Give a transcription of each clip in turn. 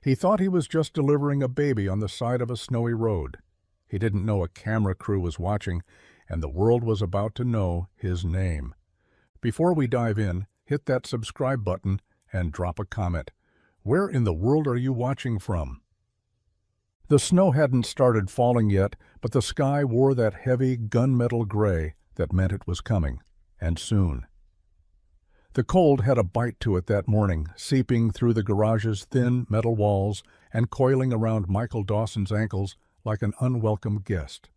He thought he was just delivering a baby on the side of a snowy road. He didn't know a camera crew was watching, and the world was about to know his name. Before we dive in, hit that subscribe button and drop a comment. Where in the world are you watching from? The snow hadn't started falling yet, but the sky wore that heavy gunmetal gray that meant it was coming, and soon. The cold had a bite to it that morning, seeping through the garage's thin metal walls and coiling around Michael Dawson's ankles like an unwelcome guest.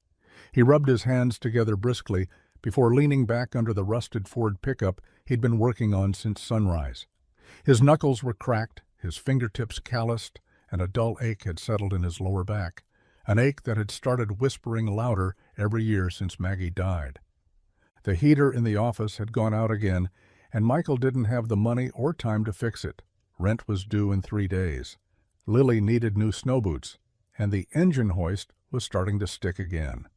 He rubbed his hands together briskly before leaning back under the rusted Ford pickup he'd been working on since sunrise. His knuckles were cracked, his fingertips calloused, and a dull ache had settled in his lower back, an ache that had started whispering louder every year since Maggie died. The heater in the office had gone out again, and Michael didn't have the money or time to fix it. Rent was due in 3 days. Lily needed new snow boots, and the engine hoist was starting to stick again.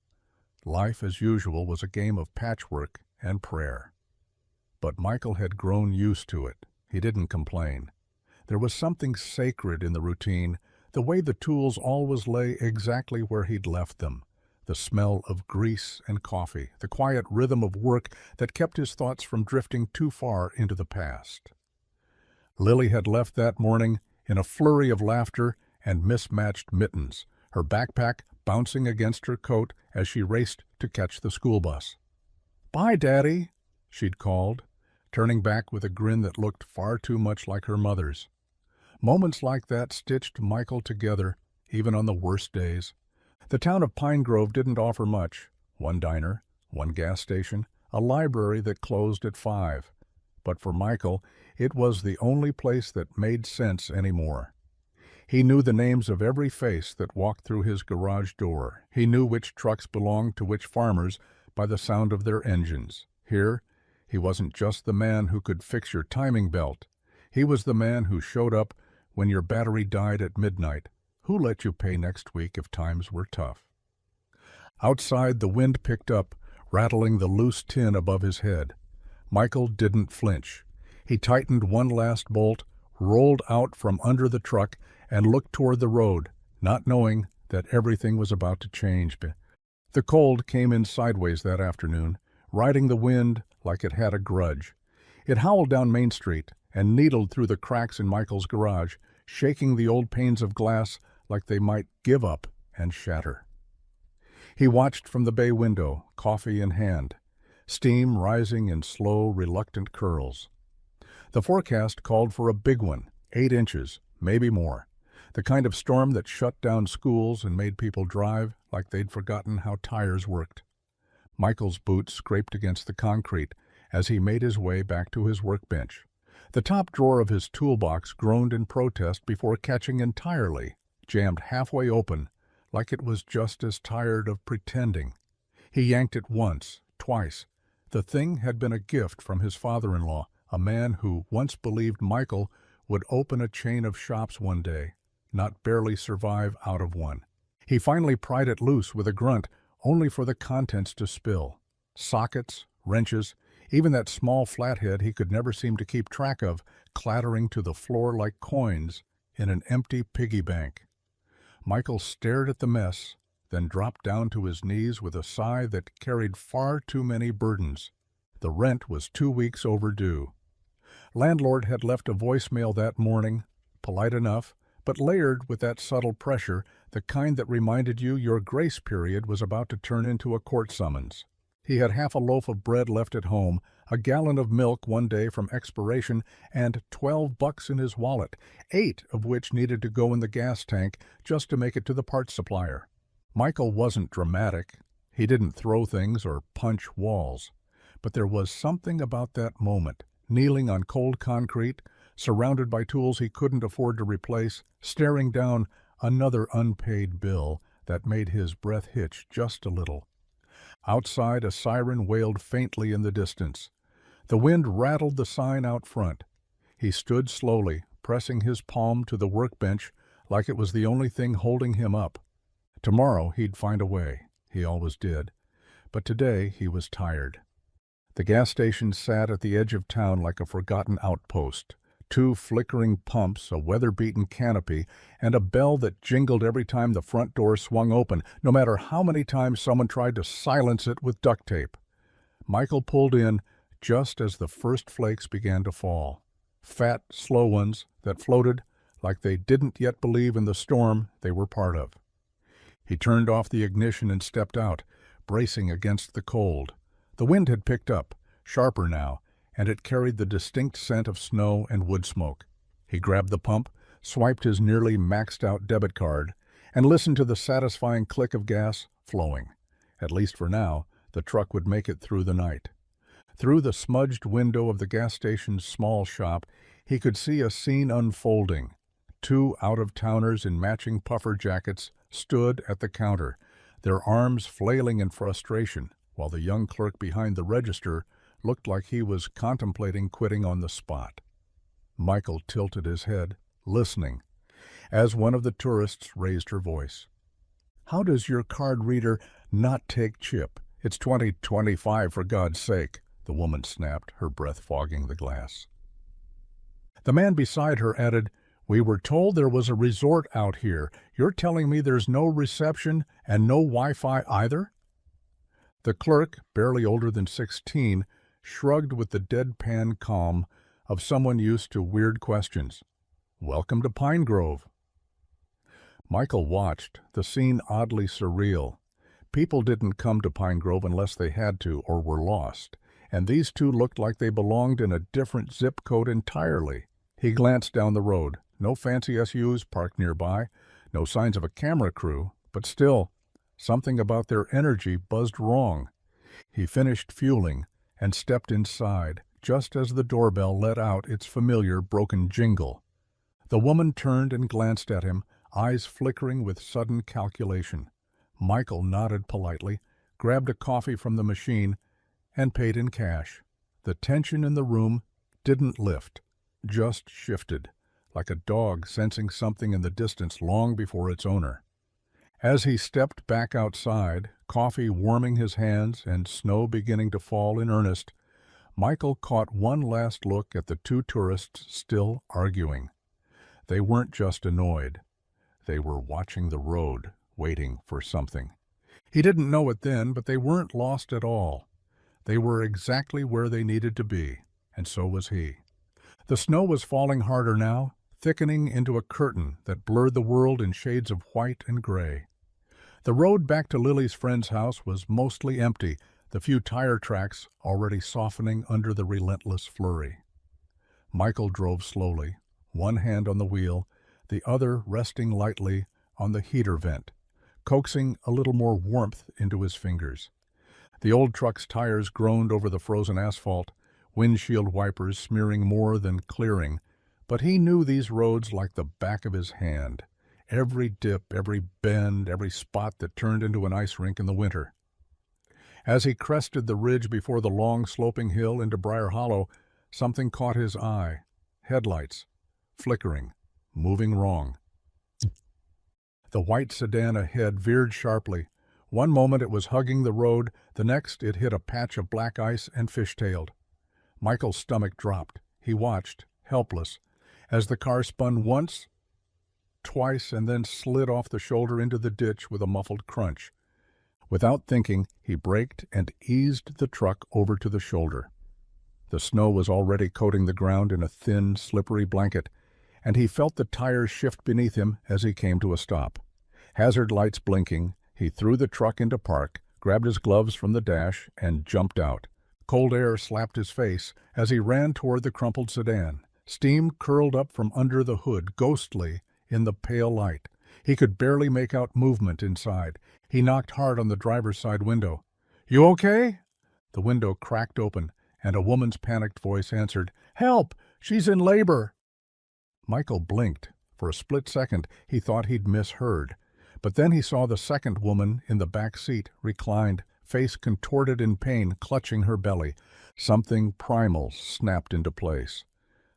Life, as usual, was a game of patchwork and prayer. But Michael had grown used to it. He didn't complain. There was something sacred in the routine, the way the tools always lay exactly where he'd left them, the smell of grease and coffee, the quiet rhythm of work that kept his thoughts from drifting too far into the past. Lily had left that morning in a flurry of laughter and mismatched mittens, her backpack bouncing against her coat as she raced to catch the school bus. "Bye, Daddy," she'd called, turning back with a grin that looked far too much like her mother's. Moments like that stitched Michael together, even on the worst days. The town of Pine Grove didn't offer much. One diner, one gas station, a library that closed at 5. But for Michael, it was the only place that made sense anymore. He knew the names of every face that walked through his garage door. He knew which trucks belonged to which farmers by the sound of their engines. Here, he wasn't just the man who could fix your timing belt. He was the man who showed up when your battery died at midnight, who let you pay next week if times were tough. Outside, the wind picked up, rattling the loose tin above his head. Michael didn't flinch. He tightened one last bolt, rolled out from under the truck, and looked toward the road, not knowing that everything was about to change. The cold came in sideways that afternoon, riding the wind like it had a grudge. It howled down Main Street and needled through the cracks in Michael's garage, shaking the old panes of glass like they might give up and shatter. He watched from the bay window, coffee in hand, steam rising in slow, reluctant curls. The forecast called for a big one, 8 inches, maybe more, the kind of storm that shut down schools and made people drive like they'd forgotten how tires worked. Michael's boots scraped against the concrete as he made his way back to his workbench. The top drawer of his toolbox groaned in protest before catching entirely, jammed halfway open, like it was just as tired of pretending. He yanked it once, twice. The thing had been a gift from his father-in-law, a man who once believed Michael would open a chain of shops one day, not barely survive out of one. He finally pried it loose with a grunt, only for the contents to spill. Sockets, wrenches, even that small flathead he could never seem to keep track of, clattering to the floor like coins in an empty piggy bank. Michael stared at the mess, then dropped down to his knees with a sigh that carried far too many burdens. The rent was 2 weeks overdue. Landlord had left a voicemail that morning, polite enough, but layered with that subtle pressure, the kind that reminded you your grace period was about to turn into a court summons. He had half a loaf of bread left at home, a gallon of milk one day from expiration, and $12 in his wallet, 8 of which needed to go in the gas tank just to make it to the parts supplier. Michael wasn't dramatic. He didn't throw things or punch walls. But there was something about that moment, kneeling on cold concrete, surrounded by tools he couldn't afford to replace, staring down another unpaid bill, that made his breath hitch just a little. Outside, a siren wailed faintly in the distance. The wind rattled the sign out front. He stood slowly, pressing his palm to the workbench like it was the only thing holding him up. Tomorrow he'd find a way. He always did. But today he was tired. The gas station sat at the edge of town like a forgotten outpost. 2 flickering pumps, a weather-beaten canopy, and a bell that jingled every time the front door swung open, no matter how many times someone tried to silence it with duct tape. Michael pulled in just as the first flakes began to fall. Fat, slow ones that floated like they didn't yet believe in the storm they were part of. He turned off the ignition and stepped out, bracing against the cold. The wind had picked up, sharper now, and it carried the distinct scent of snow and wood smoke. He grabbed the pump, swiped his nearly maxed-out debit card, and listened to the satisfying click of gas flowing. At least for now, the truck would make it through the night. Through the smudged window of the gas station's small shop, he could see a scene unfolding. 2 out-of-towners in matching puffer jackets stood at the counter, their arms flailing in frustration, while the young clerk behind the register looked like he was contemplating quitting on the spot. Michael tilted his head, listening, as one of the tourists raised her voice. "How does your card reader not take chip? It's 2025, for God's sake," the woman snapped, her breath fogging the glass. The man beside her added, "We were told there was a resort out here. You're telling me there's no reception and no Wi-Fi either?" The clerk, barely older than 16, shrugged with the deadpan calm of someone used to weird questions. "Welcome to Pine Grove." Michael watched, the scene oddly surreal. People didn't come to Pine Grove unless they had to or were lost, and these 2 looked like they belonged in a different zip code entirely. He glanced down the road. No fancy SUs parked nearby, no signs of a camera crew, but still, something about their energy buzzed wrong. He finished fueling and stepped inside, just as the doorbell let out its familiar broken jingle. The woman turned and glanced at him, eyes flickering with sudden calculation. Michael nodded politely, grabbed a coffee from the machine, and paid in cash. The tension in the room didn't lift, just shifted, like a dog sensing something in the distance long before its owner. As he stepped back outside, coffee warming his hands and snow beginning to fall in earnest, Michael caught one last look at the 2 tourists still arguing. They weren't just annoyed. They were watching the road, waiting for something. He didn't know it then, but they weren't lost at all. They were exactly where they needed to be, and so was he. The snow was falling harder now, thickening into a curtain that blurred the world in shades of white and gray. The road back to Lily's friend's house was mostly empty, the few tire tracks already softening under the relentless flurry. Michael drove slowly, one hand on the wheel, the other resting lightly on the heater vent, coaxing a little more warmth into his fingers. The old truck's tires groaned over the frozen asphalt, windshield wipers smearing more than clearing, but he knew these roads like the back of his hand. Every dip, every bend, every spot that turned into an ice rink in the winter. As he crested the ridge before the long sloping hill into Briar Hollow, something caught his eye. Headlights, flickering, moving wrong. The white sedan ahead veered sharply. One moment it was hugging the road, the next it hit a patch of black ice and fishtailed. Michael's stomach dropped. He watched, helpless, as the car spun once, twice, and then slid off the shoulder into the ditch with a muffled crunch. Without thinking, he braked and eased the truck over to the shoulder. The snow was already coating the ground in a thin, slippery blanket, and he felt the tires shift beneath him as he came to a stop. Hazard lights blinking, he threw the truck into park, grabbed his gloves from the dash, and jumped out. Cold air slapped his face as he ran toward the crumpled sedan. Steam curled up from under the hood, ghostly, in the pale light. He could barely make out movement inside. He knocked hard on the driver's side window. "You okay?" The window cracked open, and a woman's panicked voice answered, "Help! She's in labor!" Michael blinked. For a split second, he thought he'd misheard. But then he saw the second woman in the back seat, reclined, face contorted in pain, clutching her belly. Something primal snapped into place.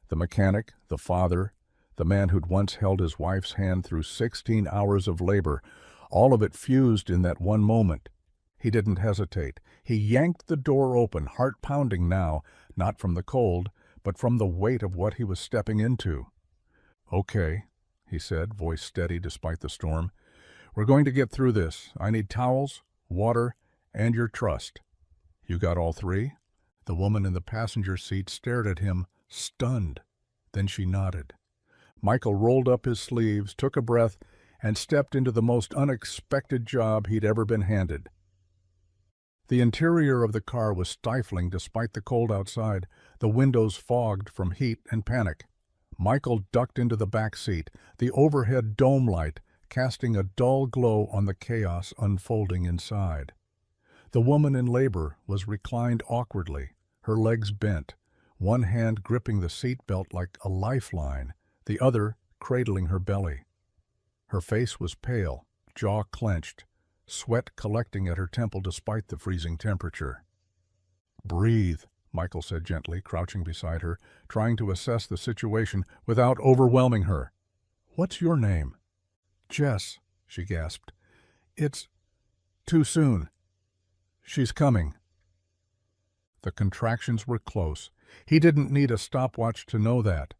The mechanic, the father, the man who'd once held his wife's hand through 16 hours of labor, all of it fused in that one moment. He didn't hesitate. He yanked the door open, heart pounding now, not from the cold, but from the weight of what he was stepping into. "Okay," he said, voice steady despite the storm. "We're going to get through this. I need towels, water, and your trust." "You got all three?" The woman in the passenger seat stared at him, stunned. Then she nodded. Michael rolled up his sleeves, took a breath, and stepped into the most unexpected job he'd ever been handed. The interior of the car was stifling despite the cold outside, the windows fogged from heat and panic. Michael ducked into the back seat, the overhead dome light casting a dull glow on the chaos unfolding inside. The woman in labor was reclined awkwardly, her legs bent, one hand gripping the seat belt like a lifeline, the other cradling her belly. Her face was pale, jaw clenched, sweat collecting at her temple despite the freezing temperature. "Breathe," Michael said gently, crouching beside her, trying to assess the situation without overwhelming her. "What's your name?" "Jess," she gasped. "It's too soon. She's coming." The contractions were close. He didn't need a stopwatch to know that.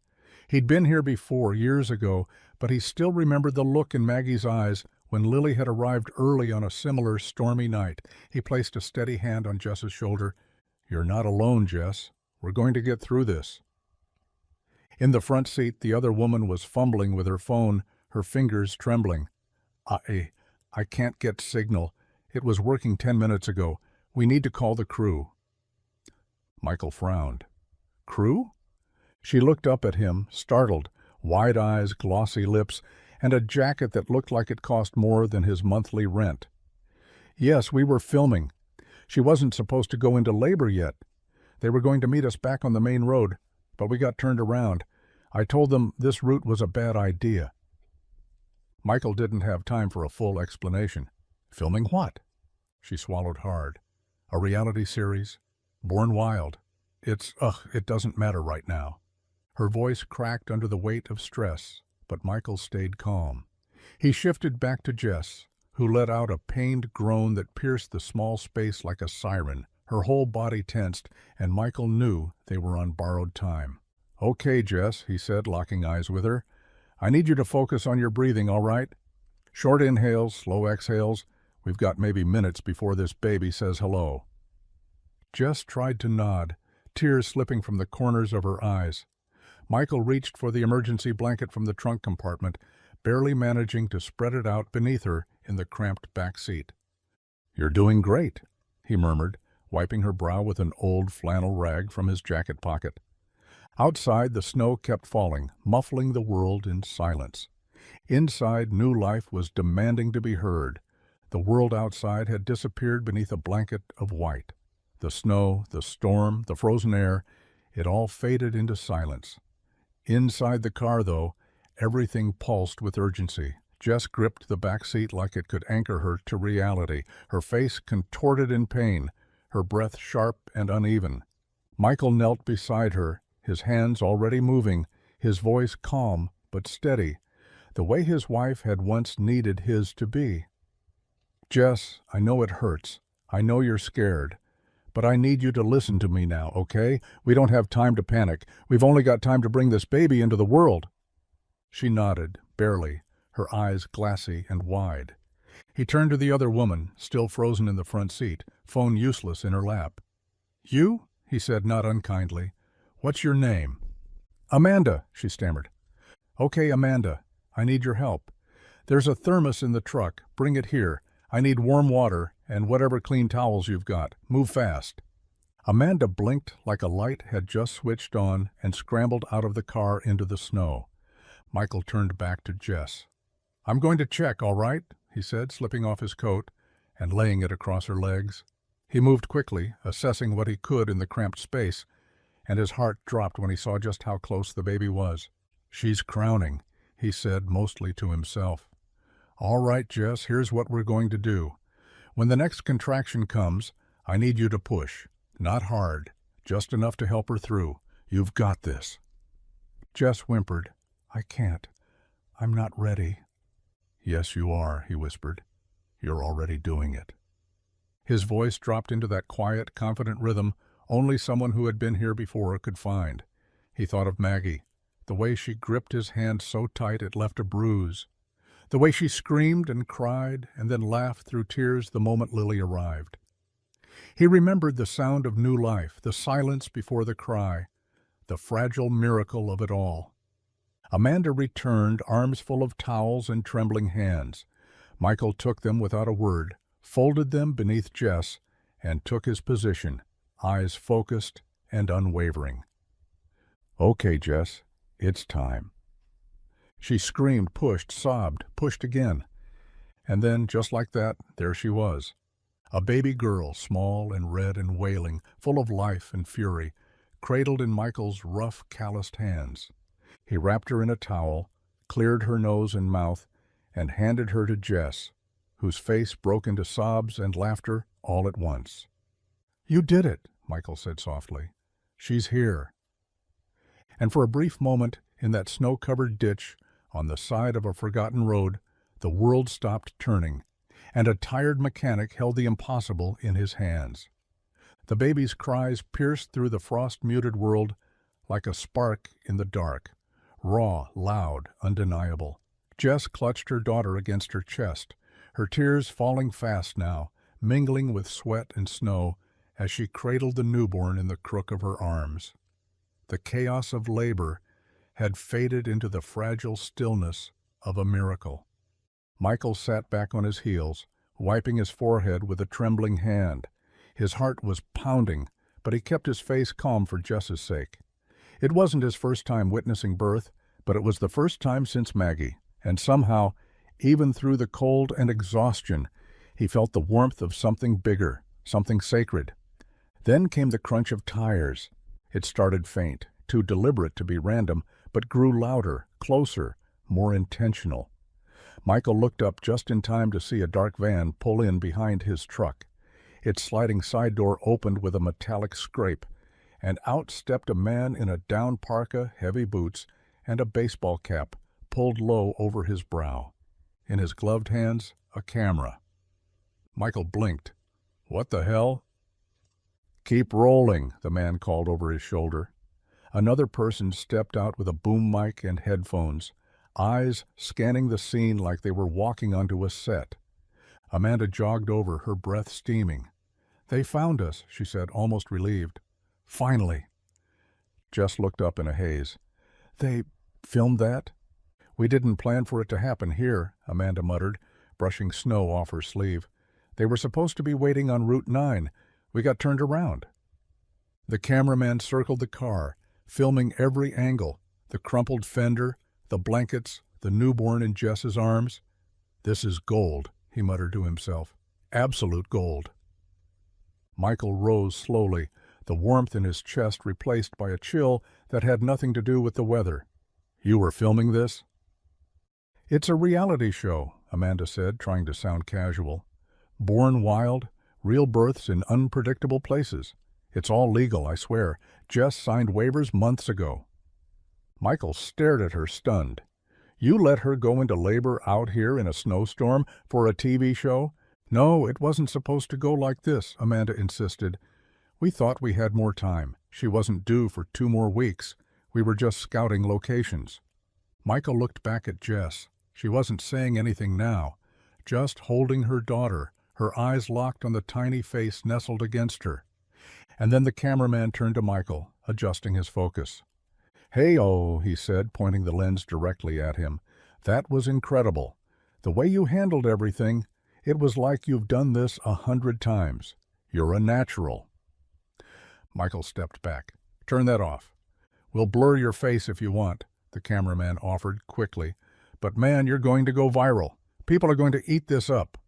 He'd been here before, years ago, but he still remembered the look in Maggie's eyes when Lily had arrived early on a similar stormy night. He placed a steady hand on Jess's shoulder. "You're not alone, Jess. We're going to get through this." In the front seat, the other woman was fumbling with her phone, her fingers trembling. I can't get signal. It was working 10 minutes ago. We need to call the crew." Michael frowned. "Crew?" She looked up at him, startled, wide eyes, glossy lips, and a jacket that looked like it cost more than his monthly rent. "Yes, we were filming. She wasn't supposed to go into labor yet. They were going to meet us back on the main road, but we got turned around. I told them this route was a bad idea." Michael didn't have time for a full explanation. "Filming what?" She swallowed hard. "A reality series? Born Wild. It doesn't matter right now." Her voice cracked under the weight of stress, but Michael stayed calm. He shifted back to Jess, who let out a pained groan that pierced the small space like a siren. Her whole body tensed, and Michael knew they were on borrowed time. "Okay, Jess," he said, locking eyes with her. "I need you to focus on your breathing, all right? Short inhales, slow exhales. We've got maybe minutes before this baby says hello." Jess tried to nod, tears slipping from the corners of her eyes. Michael reached for the emergency blanket from the trunk compartment, barely managing to spread it out beneath her in the cramped back seat. "You're doing great," he murmured, wiping her brow with an old flannel rag from his jacket pocket. Outside, the snow kept falling, muffling the world in silence. Inside, new life was demanding to be heard. The world outside had disappeared beneath a blanket of white. The snow, the storm, the frozen air, it all faded into silence. Inside the car, though, everything pulsed with urgency. Jess gripped the back seat like it could anchor her to reality, her face contorted in pain, her breath sharp and uneven. Michael knelt beside her, his hands already moving, his voice calm but steady, the way his wife had once needed his to be. "Jess, I know it hurts. I know you're scared. But I need you to listen to me now, okay? We don't have time to panic. We've only got time to bring this baby into the world." She nodded, barely, her eyes glassy and wide. He turned to the other woman, still frozen in the front seat, phone useless in her lap. "You?" he said, not unkindly. "What's your name?" "Amanda," she stammered. "Okay, Amanda, I need your help. There's a thermos in the truck. Bring it here. I need warm water and whatever clean towels you've got. Move fast." Amanda blinked like a light had just switched on and scrambled out of the car into the snow. Michael turned back to Jess. "I'm going to check, all right?" he said, slipping off his coat and laying it across her legs. He moved quickly, assessing what he could in the cramped space, and his heart dropped when he saw just how close the baby was. "She's crowning," he said, mostly to himself. "All right, Jess, here's what we're going to do. When the next contraction comes, I need you to push. Not hard, just enough to help her through. You've got this." Jess whimpered. "I can't. I'm not ready." "Yes, you are," he whispered. "You're already doing it." His voice dropped into that quiet, confident rhythm only someone who had been here before could find. He thought of Maggie, the way she gripped his hand so tight it left a bruise, the way she screamed and cried and then laughed through tears the moment Lily arrived. He remembered the sound of new life, the silence before the cry, the fragile miracle of it all. Amanda returned, arms full of towels and trembling hands. Michael took them without a word, folded them beneath Jess, and took his position, eyes focused and unwavering. "Okay, Jess, it's time." She screamed, pushed, sobbed, pushed again. And then, just like that, there she was. A baby girl, small and red and wailing, full of life and fury, cradled in Michael's rough, calloused hands. He wrapped her in a towel, cleared her nose and mouth, and handed her to Jess, whose face broke into sobs and laughter all at once. "You did it," Michael said softly. "She's here." And for a brief moment, in that snow-covered ditch, on the side of a forgotten road, the world stopped turning, and a tired mechanic held the impossible in his hands. The baby's cries pierced through the frost-muted world like a spark in the dark, raw, loud, undeniable. Jess clutched her daughter against her chest, her tears falling fast now, mingling with sweat and snow as she cradled the newborn in the crook of her arms. The chaos of labor had faded into the fragile stillness of a miracle. Michael sat back on his heels, wiping his forehead with a trembling hand. His heart was pounding, but he kept his face calm for Jess's sake. It wasn't his first time witnessing birth, but it was the first time since Maggie, and somehow, even through the cold and exhaustion, he felt the warmth of something bigger, something sacred. Then came the crunch of tires. It started faint, too deliberate to be random, but grew louder, closer, more intentional. Michael looked up just in time to see a dark van pull in behind his truck. Its sliding side door opened with a metallic scrape, and out stepped a man in a down parka, heavy boots, and a baseball cap pulled low over his brow. In his gloved hands, a camera. Michael blinked. "What the hell?" "Keep rolling," the man called over his shoulder. Another person stepped out with a boom mic and headphones, eyes scanning the scene like they were walking onto a set. Amanda jogged over, her breath steaming. "They found us," she said, almost relieved. "Finally." Jess looked up in a haze. "They filmed that?" "We didn't plan for it to happen here," Amanda muttered, brushing snow off her sleeve. "They were supposed to be waiting on Route 9. We got turned around." The cameraman circled the car, filming every angle, the crumpled fender, the blankets, the newborn in Jess's arms. "This is gold," he muttered to himself. "Absolute gold." Michael rose slowly, the warmth in his chest replaced by a chill that had nothing to do with the weather. "You were filming this?" "It's a reality show," Amanda said, trying to sound casual. "Born wild, real births in unpredictable places. It's all legal, I swear. Jess signed waivers months ago." Michael stared at her, stunned. "You let her go into labor out here in a snowstorm for a TV show?" "No, it wasn't supposed to go like this," Amanda insisted. "We thought we had more time. She wasn't due for 2 more weeks. We were just scouting locations." Michael looked back at Jess. She wasn't saying anything now, just holding her daughter, her eyes locked on the tiny face nestled against her. And then the cameraman turned to Michael, adjusting his focus. "Hey-oh," he said, pointing the lens directly at him. "That was incredible. The way you handled everything, it was like you've done this 100 times. You're a natural." Michael stepped back. "Turn that off. We'll blur your face if you want," the cameraman offered quickly. "But man, you're going to go viral. People are going to eat this up."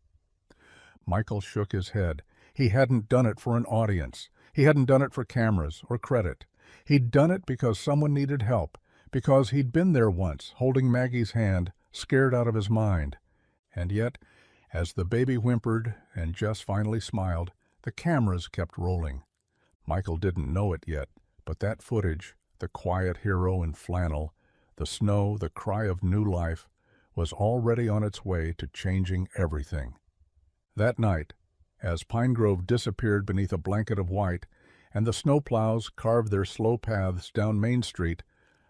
Michael shook his head. He hadn't done it for an audience. He hadn't done it for cameras or credit. He'd done it because someone needed help, because he'd been there once, holding Maggie's hand, scared out of his mind. And yet, as the baby whimpered and Jess finally smiled, the cameras kept rolling. Michael didn't know it yet, but that footage, the quiet hero in flannel, the snow, the cry of new life, was already on its way to changing everything. That night, as Pine Grove disappeared beneath a blanket of white, and the snowplows carved their slow paths down Main Street,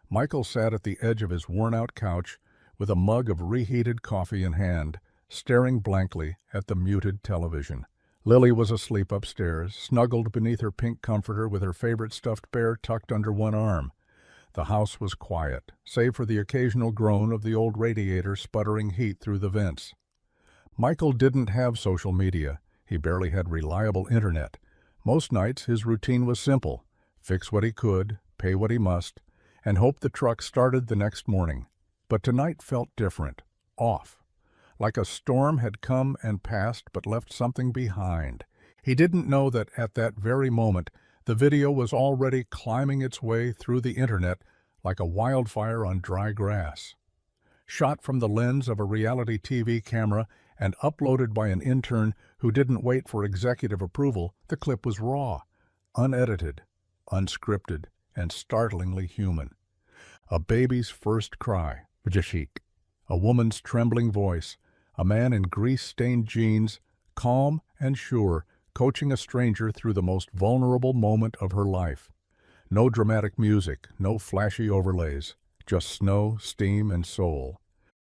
Michael sat at the edge of his worn-out couch with a mug of reheated coffee in hand, staring blankly at the muted television. Lily was asleep upstairs, snuggled beneath her pink comforter with her favorite stuffed bear tucked under one arm. The house was quiet, save for the occasional groan of the old radiator sputtering heat through the vents. Michael didn't have social media. He barely had reliable internet. Most nights his routine was simple: fix what he could, pay what he must, and hope the truck started the next morning. But tonight felt different, off. Like a storm had come and passed but left something behind. He didn't know that at that very moment the video was already climbing its way through the internet like a wildfire on dry grass. Shot from the lens of a reality TV camera and uploaded by an intern who didn't wait for executive approval, the clip was raw, unedited, unscripted, and startlingly human. A baby's first cry, Jashik, a woman's trembling voice, a man in grease-stained jeans, calm and sure, coaching a stranger through the most vulnerable moment of her life. No dramatic music, no flashy overlays, just snow, steam, and soul.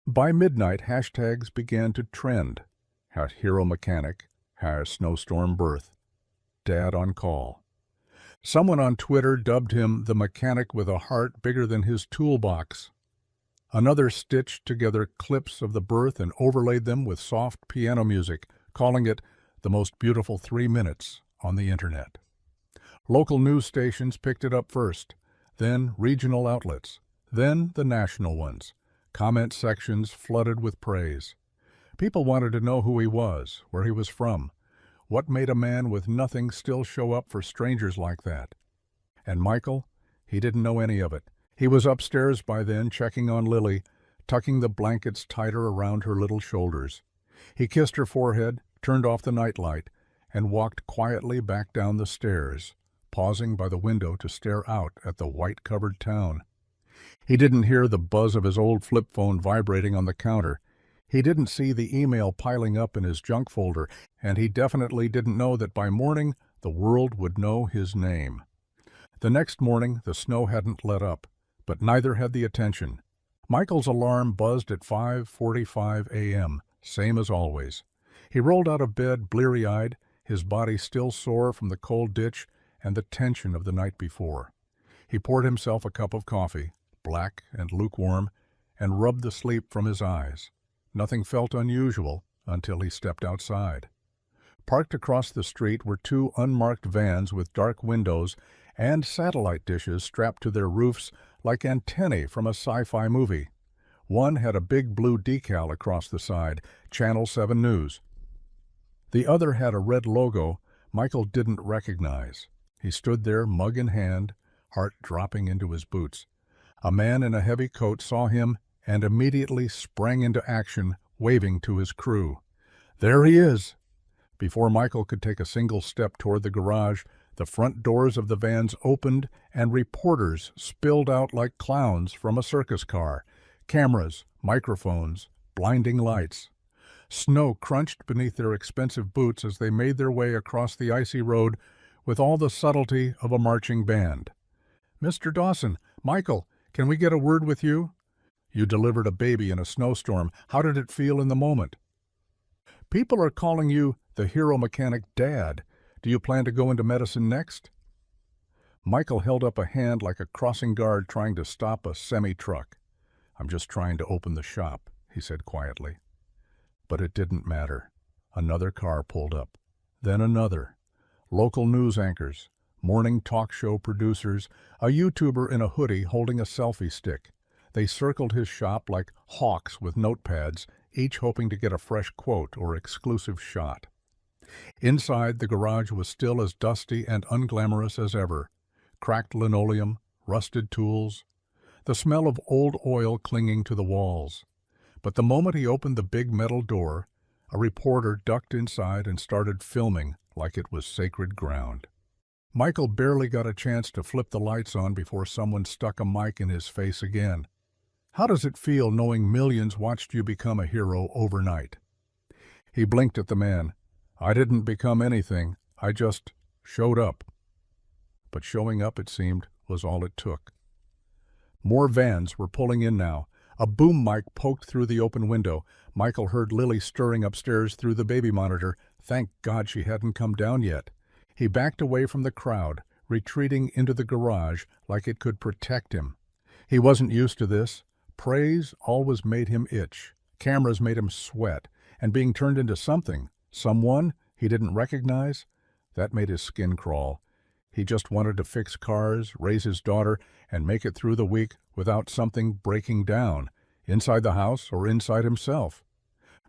By midnight, hashtags began to trend. Hero Mechanic, Snowstorm Birth, Dad on Call. Someone on Twitter dubbed him the mechanic with a heart bigger than his toolbox. Another stitched together clips of the birth and overlaid them with soft piano music, calling it the most beautiful 3 minutes on the internet. Local news stations picked it up first, then regional outlets, then the national ones. Comment sections flooded with praise. People wanted to know who he was, where he was from, what made a man with nothing still show up for strangers like that. And Michael, he didn't know any of it. He was upstairs by then, checking on Lily, tucking the blankets tighter around her little shoulders. He kissed her forehead, turned off the nightlight, and walked quietly back down the stairs, pausing by the window to stare out at the white-covered town. He didn't hear the buzz of his old flip phone vibrating on the counter. He didn't see the email piling up in his junk folder, and he definitely didn't know that by morning the world would know his name. The next morning the snow hadn't let up, but neither had the attention. Michael's alarm buzzed at 5:45 a.m., same as always. He rolled out of bed bleary-eyed, his body still sore from the cold ditch and the tension of the night before. He poured himself a cup of coffee, black and lukewarm, and rubbed the sleep from his eyes. Nothing felt unusual until he stepped outside. Parked across the street were 2 unmarked vans with dark windows and satellite dishes strapped to their roofs like antennae from a sci-fi movie. One had a big blue decal across the side, Channel 7 News. The other had a red logo Michael didn't recognize. He stood there, mug in hand, heart dropping into his boots. A man in a heavy coat saw him and immediately sprang into action, waving to his crew. "There he is!" Before Michael could take a single step toward the garage, the front doors of the vans opened and reporters spilled out like clowns from a circus car. Cameras, microphones, blinding lights. Snow crunched beneath their expensive boots as they made their way across the icy road with all the subtlety of a marching band. "Mr. Dawson, Michael, can we get a word with you? You delivered a baby in a snowstorm. How did it feel in the moment?" "People are calling you the Hero Mechanic Dad. Do you plan to go into medicine next?" Michael held up a hand like a crossing guard trying to stop a semi-truck. "I'm just trying to open the shop," he said quietly. But it didn't matter. Another car pulled up. Then another. Local news anchors, morning talk show producers, a YouTuber in a hoodie holding a selfie stick. They circled his shop like hawks with notepads, each hoping to get a fresh quote or exclusive shot. Inside, the garage was still as dusty and unglamorous as ever. Cracked linoleum, rusted tools, the smell of old oil clinging to the walls. But the moment he opened the big metal door, a reporter ducked inside and started filming like it was sacred ground. Michael barely got a chance to flip the lights on before someone stuck a mic in his face again. "How does it feel knowing millions watched you become a hero overnight?" He blinked at the man. "I didn't become anything. I just showed up." but showing up, it seemed, was all it took. More vans were pulling in now. A boom mic poked through the open window. Michael heard Lily stirring upstairs through the baby monitor. Thank God she hadn't come down yet. He backed away from the crowd, retreating into the garage like it could protect him. He wasn't used to this. Praise always made him itch. Cameras made him sweat. And being turned into something, someone he didn't recognize, that made his skin crawl. He just wanted to fix cars, raise his daughter, and make it through the week without something breaking down, inside the house or inside himself.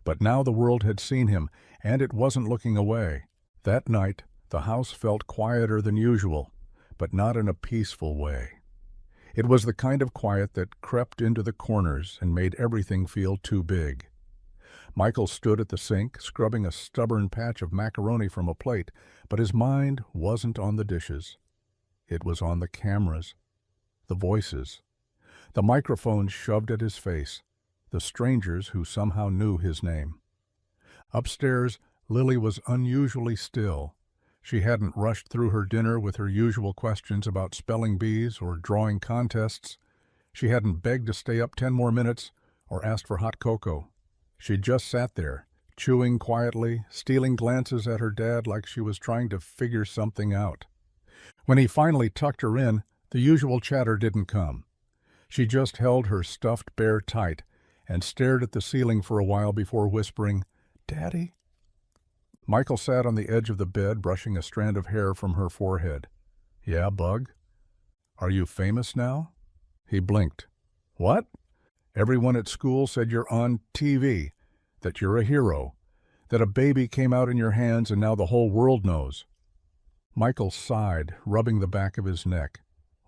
But now the world had seen him, and it wasn't looking away. That night, the house felt quieter than usual, but not in a peaceful way. It was the kind of quiet that crept into the corners and made everything feel too big. Michael stood at the sink, scrubbing a stubborn patch of macaroni from a plate, but his mind wasn't on the dishes. It was on the cameras, the voices, the microphones shoved at his face, the strangers who somehow knew his name. Upstairs, Lily was unusually still. She hadn't rushed through her dinner with her usual questions about spelling bees or drawing contests. She hadn't begged to stay up 10 more minutes or asked for hot cocoa. She just sat there, chewing quietly, stealing glances at her dad like she was trying to figure something out. When he finally tucked her in, the usual chatter didn't come. She just held her stuffed bear tight and stared at the ceiling for a while before whispering, "Daddy?" Michael sat on the edge of the bed, brushing a strand of hair from her forehead. "Yeah, Bug? Are you famous now?" He blinked. "What?" "Everyone at school said you're on TV, that you're a hero, that a baby came out in your hands and now the whole world knows." Michael sighed, rubbing the back of his neck.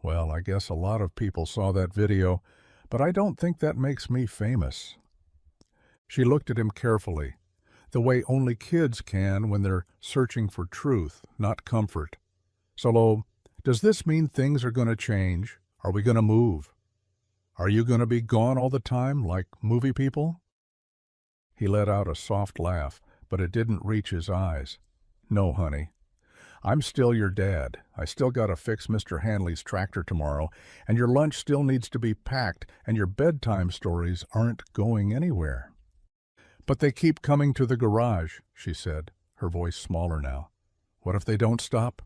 "Well, I guess a lot of people saw that video, but I don't think that makes me famous." She looked at him carefully, the way only kids can when they're searching for truth, not comfort. "So, does this mean things are going to change? Are we going to move? Are you going to be gone all the time, like movie people?" He let out a soft laugh, but it didn't reach his eyes. "No, honey. I'm still your dad. I still gotta fix Mr. Hanley's tractor tomorrow, and your lunch still needs to be packed, and your bedtime stories aren't going anywhere." "But they keep coming to the garage," she said, her voice smaller now. "What if they don't stop?"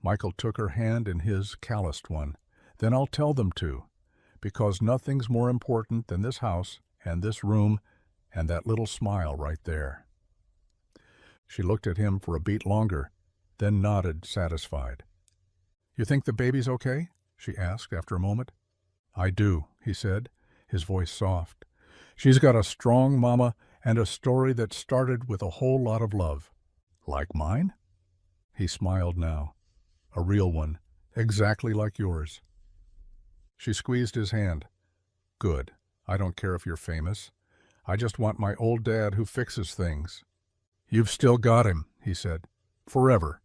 Michael took her hand in his calloused one. "Then I'll tell them to. Because nothing's more important than this house and this room and that little smile right there." She looked at him for a beat longer, then nodded, satisfied. "You think the baby's okay?" she asked after a moment. "I do," he said, his voice soft. "She's got a strong mama and a story that started with a whole lot of love." "Like mine?" He smiled now. "A real one, exactly like yours." She squeezed his hand. "Good. I don't care if you're famous. I just want my old dad who fixes things." "You've still got him," he said. "Forever."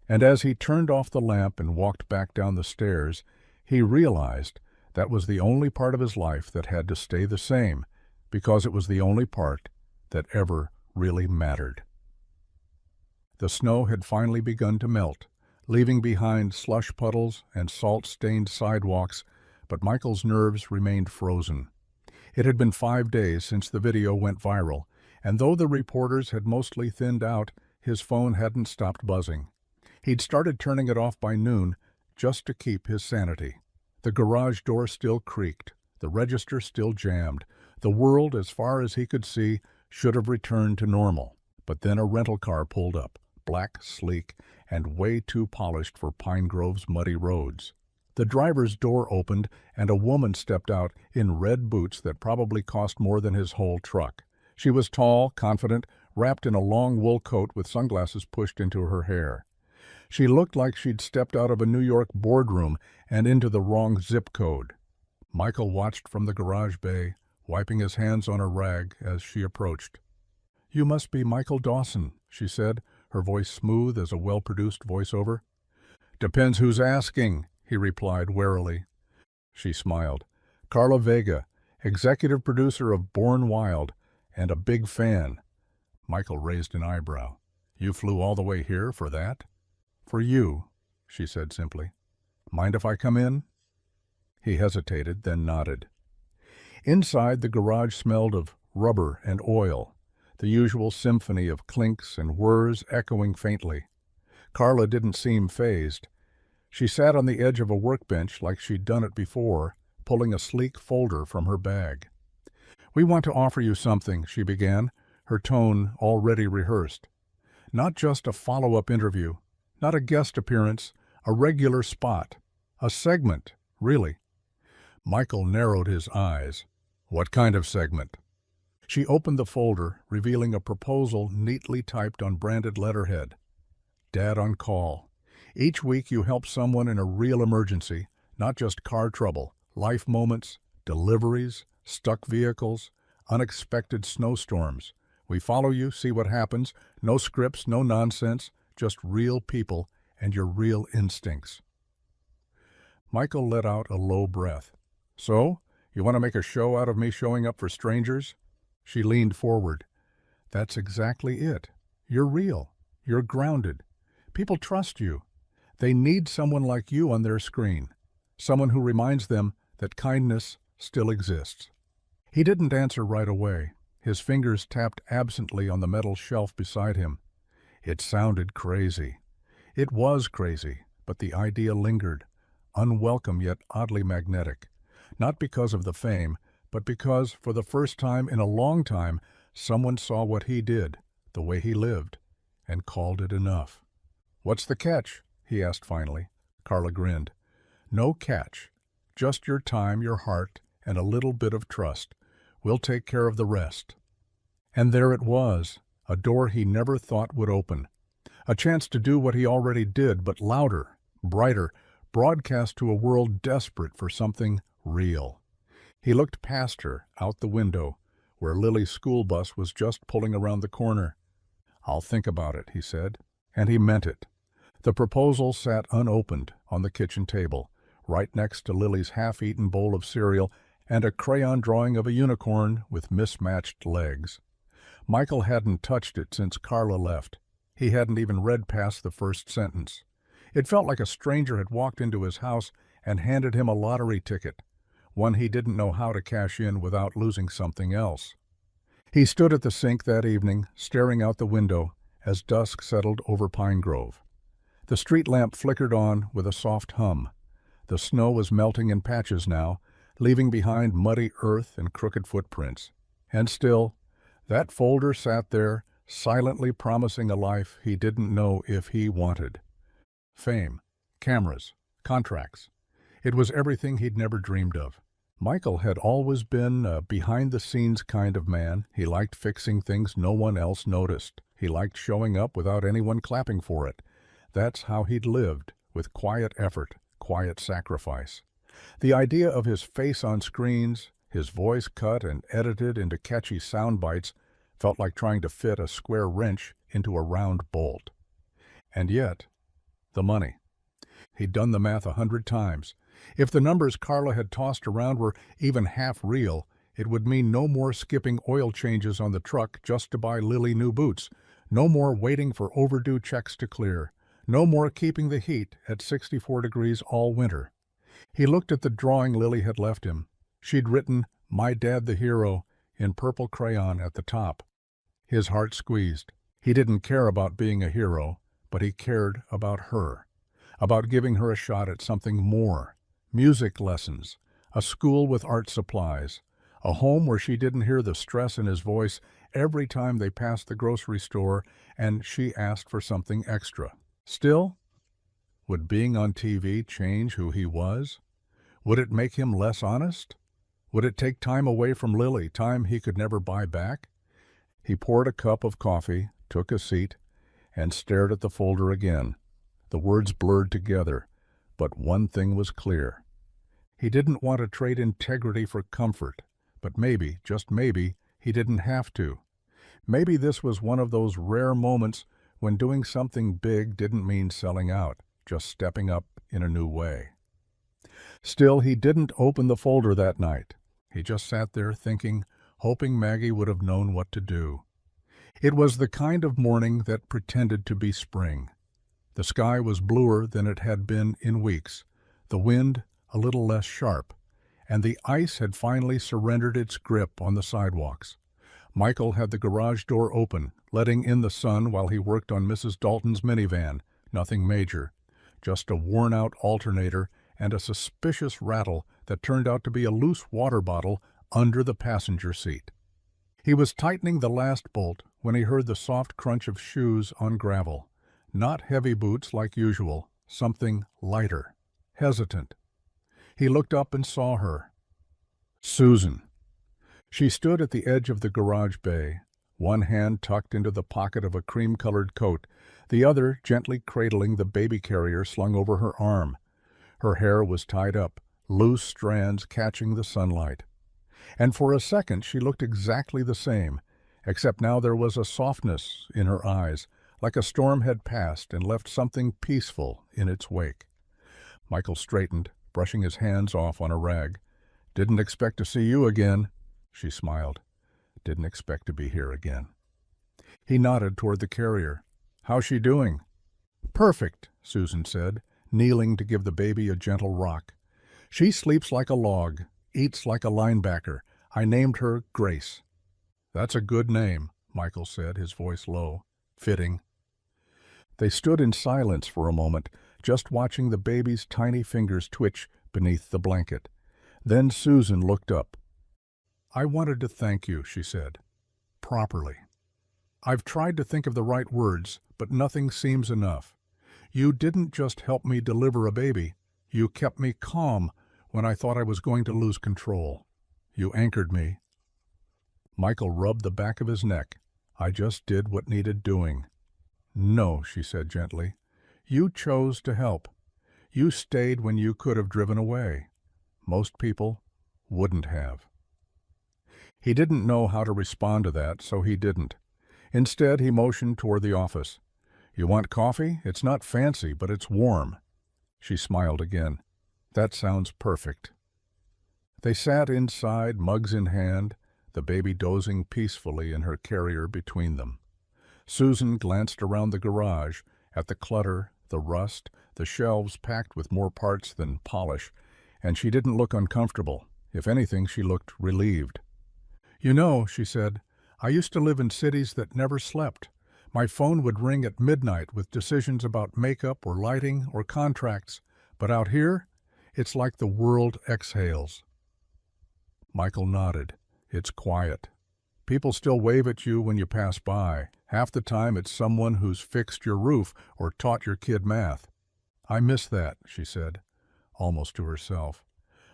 And as he turned off the lamp and walked back down the stairs, he realized that was the only part of his life that had to stay the same, because it was the only part that ever really mattered. The snow had finally begun to melt, leaving behind slush puddles and salt-stained sidewalks, but Michael's nerves remained frozen. It had been 5 days since the video went viral, and though the reporters had mostly thinned out, his phone hadn't stopped buzzing. He'd started turning it off by noon just to keep his sanity. The garage door still creaked, the register still jammed. The world, as far as he could see, should have returned to normal. But then a rental car pulled up, black, sleek, and way too polished for Pine Grove's muddy roads. The driver's door opened, and a woman stepped out in red boots that probably cost more than his whole truck. She was tall, confident, wrapped in a long wool coat with sunglasses pushed into her hair. She looked like she'd stepped out of a New York boardroom and into the wrong zip code. Michael watched from the garage bay, wiping his hands on a rag as she approached. "You must be Michael Dawson," she said, her voice smooth as a well-produced voiceover. "Depends who's asking," he replied warily. She smiled. "Carla Vega, executive producer of Born Wild, and a big fan." Michael raised an eyebrow. "You flew all the way here for that?" "For you," she said simply. "Mind if I come in?" He hesitated, then nodded. Inside, the garage smelled of rubber and oil, the usual symphony of clinks and whirs echoing faintly. Carla didn't seem fazed. She sat on the edge of a workbench like she'd done it before, pulling a sleek folder from her bag. "We want to offer you something," she began, her tone already rehearsed. "Not just a follow-up interview, not a guest appearance, a regular spot. A segment, really." Michael narrowed his eyes. "What kind of segment?" She opened the folder, revealing a proposal neatly typed on branded letterhead. "Dad on Call. Each week you help someone in a real emergency, not just car trouble, life moments, deliveries, stuck vehicles, unexpected snowstorms. We follow you, see what happens, no scripts, no nonsense, just real people and your real instincts." Michael let out a low breath. "So, you want to make a show out of me showing up for strangers?" She leaned forward. "That's exactly it. You're real. You're grounded. People trust you. They need someone like you on their screen, someone who reminds them that kindness still exists." He didn't answer right away. His fingers tapped absently on the metal shelf beside him. It sounded crazy. It was crazy, but the idea lingered, unwelcome yet oddly magnetic. Not because of the fame, but because, for the first time in a long time, someone saw what he did, the way he lived, and called it enough. "What's the catch?" he asked finally. Carla grinned. "No catch. Just your time, your heart, and a little bit of trust. We'll take care of the rest." And there it was, a door he never thought would open. A chance to do what he already did, but louder, brighter, broadcast to a world desperate for something real. He looked past her, out the window, where Lily's school bus was just pulling around the corner. "I'll think about it," he said, and he meant it. The proposal sat unopened on the kitchen table, right next to Lily's half-eaten bowl of cereal and a crayon drawing of a unicorn with mismatched legs. Michael hadn't touched it since Carla left. He hadn't even read past the first sentence. It felt like a stranger had walked into his house and handed him a lottery ticket, one he didn't know how to cash in without losing something else. He stood at the sink that evening, staring out the window as dusk settled over Pine Grove. The street lamp flickered on with a soft hum. The snow was melting in patches now, leaving behind muddy earth and crooked footprints. And still, that folder sat there, silently promising a life he didn't know if he wanted. Fame, cameras, contracts. It was everything he'd never dreamed of. Michael had always been a behind-the-scenes kind of man. He liked fixing things no one else noticed. He liked showing up without anyone clapping for it. That's how he'd lived, with quiet effort, quiet sacrifice. The idea of his face on screens, his voice cut and edited into catchy sound bites, felt like trying to fit a square wrench into a round bolt. And yet, the money. He'd done the math 100 times. If the numbers Carla had tossed around were even half real, it would mean no more skipping oil changes on the truck just to buy Lily new boots, no more waiting for overdue checks to clear, no more keeping the heat at 64 degrees all winter. He looked at the drawing Lily had left him. She'd written, "My Dad the Hero," in purple crayon at the top. His heart squeezed. He didn't care about being a hero, but he cared about her, about giving her a shot at something more. Music lessons, a school with art supplies, a home where she didn't hear the stress in his voice every time they passed the grocery store and she asked for something extra. Still, would being on TV change who he was? Would it make him less honest? Would it take time away from Lily, time he could never buy back? He poured a cup of coffee, took a seat, and stared at the folder again. The words blurred together, but one thing was clear. He didn't want to trade integrity for comfort, but maybe, just maybe, he didn't have to. Maybe this was one of those rare moments when doing something big didn't mean selling out, just stepping up in a new way. Still, he didn't open the folder that night. He just sat there thinking, hoping Maggie would have known what to do. It was the kind of morning that pretended to be spring. The sky was bluer than it had been in weeks, the wind a little less sharp, and the ice had finally surrendered its grip on the sidewalks. Michael had the garage door open, letting in the sun while he worked on Mrs. Dalton's minivan. Nothing major, just a worn-out alternator and a suspicious rattle that turned out to be a loose water bottle under the passenger seat. He was tightening the last bolt when he heard the soft crunch of shoes on gravel. Not heavy boots like usual, something lighter, hesitant. He looked up and saw her. Susan. She stood at the edge of the garage bay, one hand tucked into the pocket of a cream-colored coat, the other gently cradling the baby carrier slung over her arm. Her hair was tied up, loose strands catching the sunlight. And for a second she looked exactly the same, except now there was a softness in her eyes, like a storm had passed and left something peaceful in its wake. Michael straightened, brushing his hands off on a rag. "Didn't expect to see you again." She smiled. "Didn't expect to be here again." He nodded toward the carrier. "How's she doing?" "Perfect," Susan said, kneeling to give the baby a gentle rock. "She sleeps like a log, eats like a linebacker. I named her Grace." "That's a good name," Michael said, his voice low. "Fitting." They stood in silence for a moment, just watching the baby's tiny fingers twitch beneath the blanket. Then Susan looked up. "I wanted to thank you," she said. "Properly. I've tried to think of the right words, but nothing seems enough. You didn't just help me deliver a baby. You kept me calm when I thought I was going to lose control. You anchored me." Michael rubbed the back of his neck. "I just did what needed doing." "No," she said gently. "You chose to help. You stayed when you could have driven away. Most people wouldn't have." He didn't know how to respond to that, so he didn't. Instead, he motioned toward the office. "You want coffee? It's not fancy, but it's warm." She smiled again. "That sounds perfect." They sat inside, mugs in hand, the baby dozing peacefully in her carrier between them. Susan glanced around the garage, at the clutter, the rust, the shelves packed with more parts than polish, and she didn't look uncomfortable. If anything, she looked relieved. "You know," she said, "I used to live in cities that never slept. My phone would ring at midnight with decisions about makeup or lighting or contracts, but out here, it's like the world exhales." Michael nodded. "It's quiet. People still wave at you when you pass by. Half the time it's someone who's fixed your roof or taught your kid math." "I miss that," she said, almost to herself.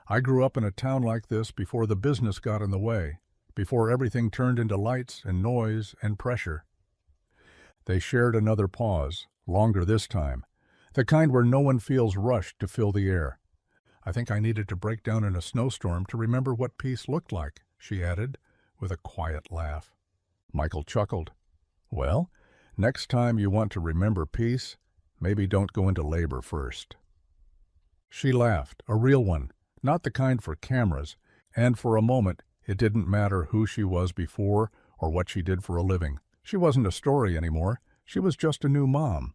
"I grew up in a town like this before the business got in the way, before everything turned into lights and noise and pressure." They shared another pause, longer this time, the kind where no one feels rushed to fill the air. "I think I needed to break down in a snowstorm to remember what peace looked like," she added, with a quiet laugh. Michael chuckled. "Well, next time you want to remember peace, maybe don't go into labor first." She laughed, a real one, not the kind for cameras, and for a moment it didn't matter who she was before or what she did for a living. She wasn't a story anymore. She was just a new mom.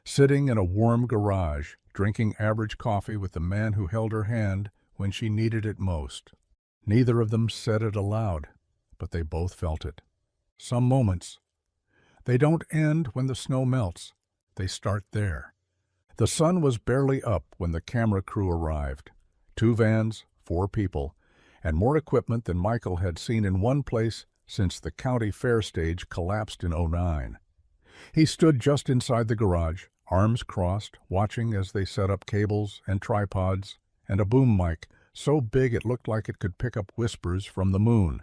Sitting in a warm garage, drinking average coffee with the man who held her hand when she needed it most. Neither of them said it aloud, but they both felt it. Some moments, they don't end when the snow melts. They start there. The sun was barely up when the camera crew arrived. 2 vans, 4 people, and more equipment than Michael had seen in one place since the county fair stage collapsed in '09. He stood just inside the garage, arms crossed, watching as they set up cables and tripods and a boom mic so big it looked like it could pick up whispers from the moon.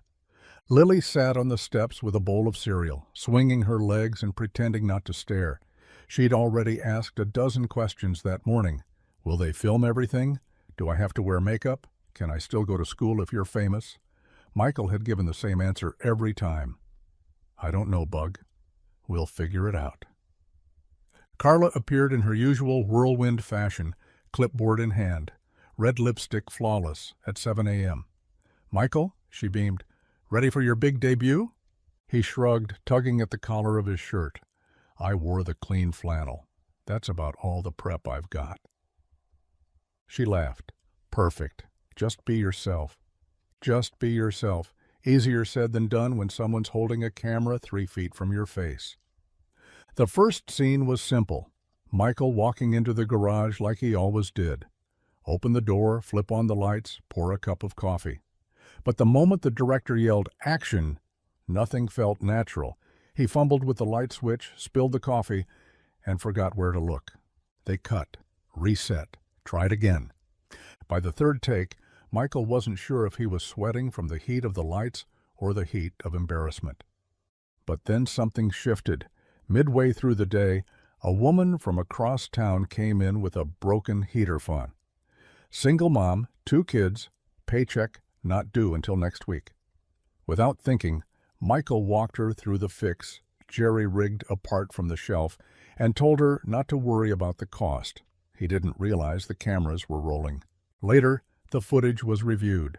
Lily sat on the steps with a bowl of cereal, swinging her legs and pretending not to stare. She'd already asked a dozen questions that morning. Will they film everything? Do I have to wear makeup? Can I still go to school if you're famous? Michael had given the same answer every time. I don't know, Bug. We'll figure it out. Carla appeared in her usual whirlwind fashion, clipboard in hand, red lipstick flawless, at 7 a.m. Michael, she beamed, ready for your big debut? He shrugged, tugging at the collar of his shirt. I wore the clean flannel. That's about all the prep I've got." She laughed. "Perfect. Just be yourself. Just be yourself. Easier said than done when someone's holding a camera 3 feet from your face." The first scene was simple. Michael walking into the garage like he always did. Open the door, flip on the lights, pour a cup of coffee. But the moment the director yelled, "Action!" nothing felt natural. He fumbled with the light switch, spilled the coffee, and forgot where to look. They cut, reset, tried again. By the third take, Michael wasn't sure if he was sweating from the heat of the lights or the heat of embarrassment. But then something shifted. Midway through the day, a woman from across town came in with a broken heater fan. Single mom, 2 kids, paycheck not due until next week. Without thinking, Michael walked her through the fix, jerry-rigged apart from the shelf, and told her not to worry about the cost. He didn't realize the cameras were rolling. Later, the footage was reviewed.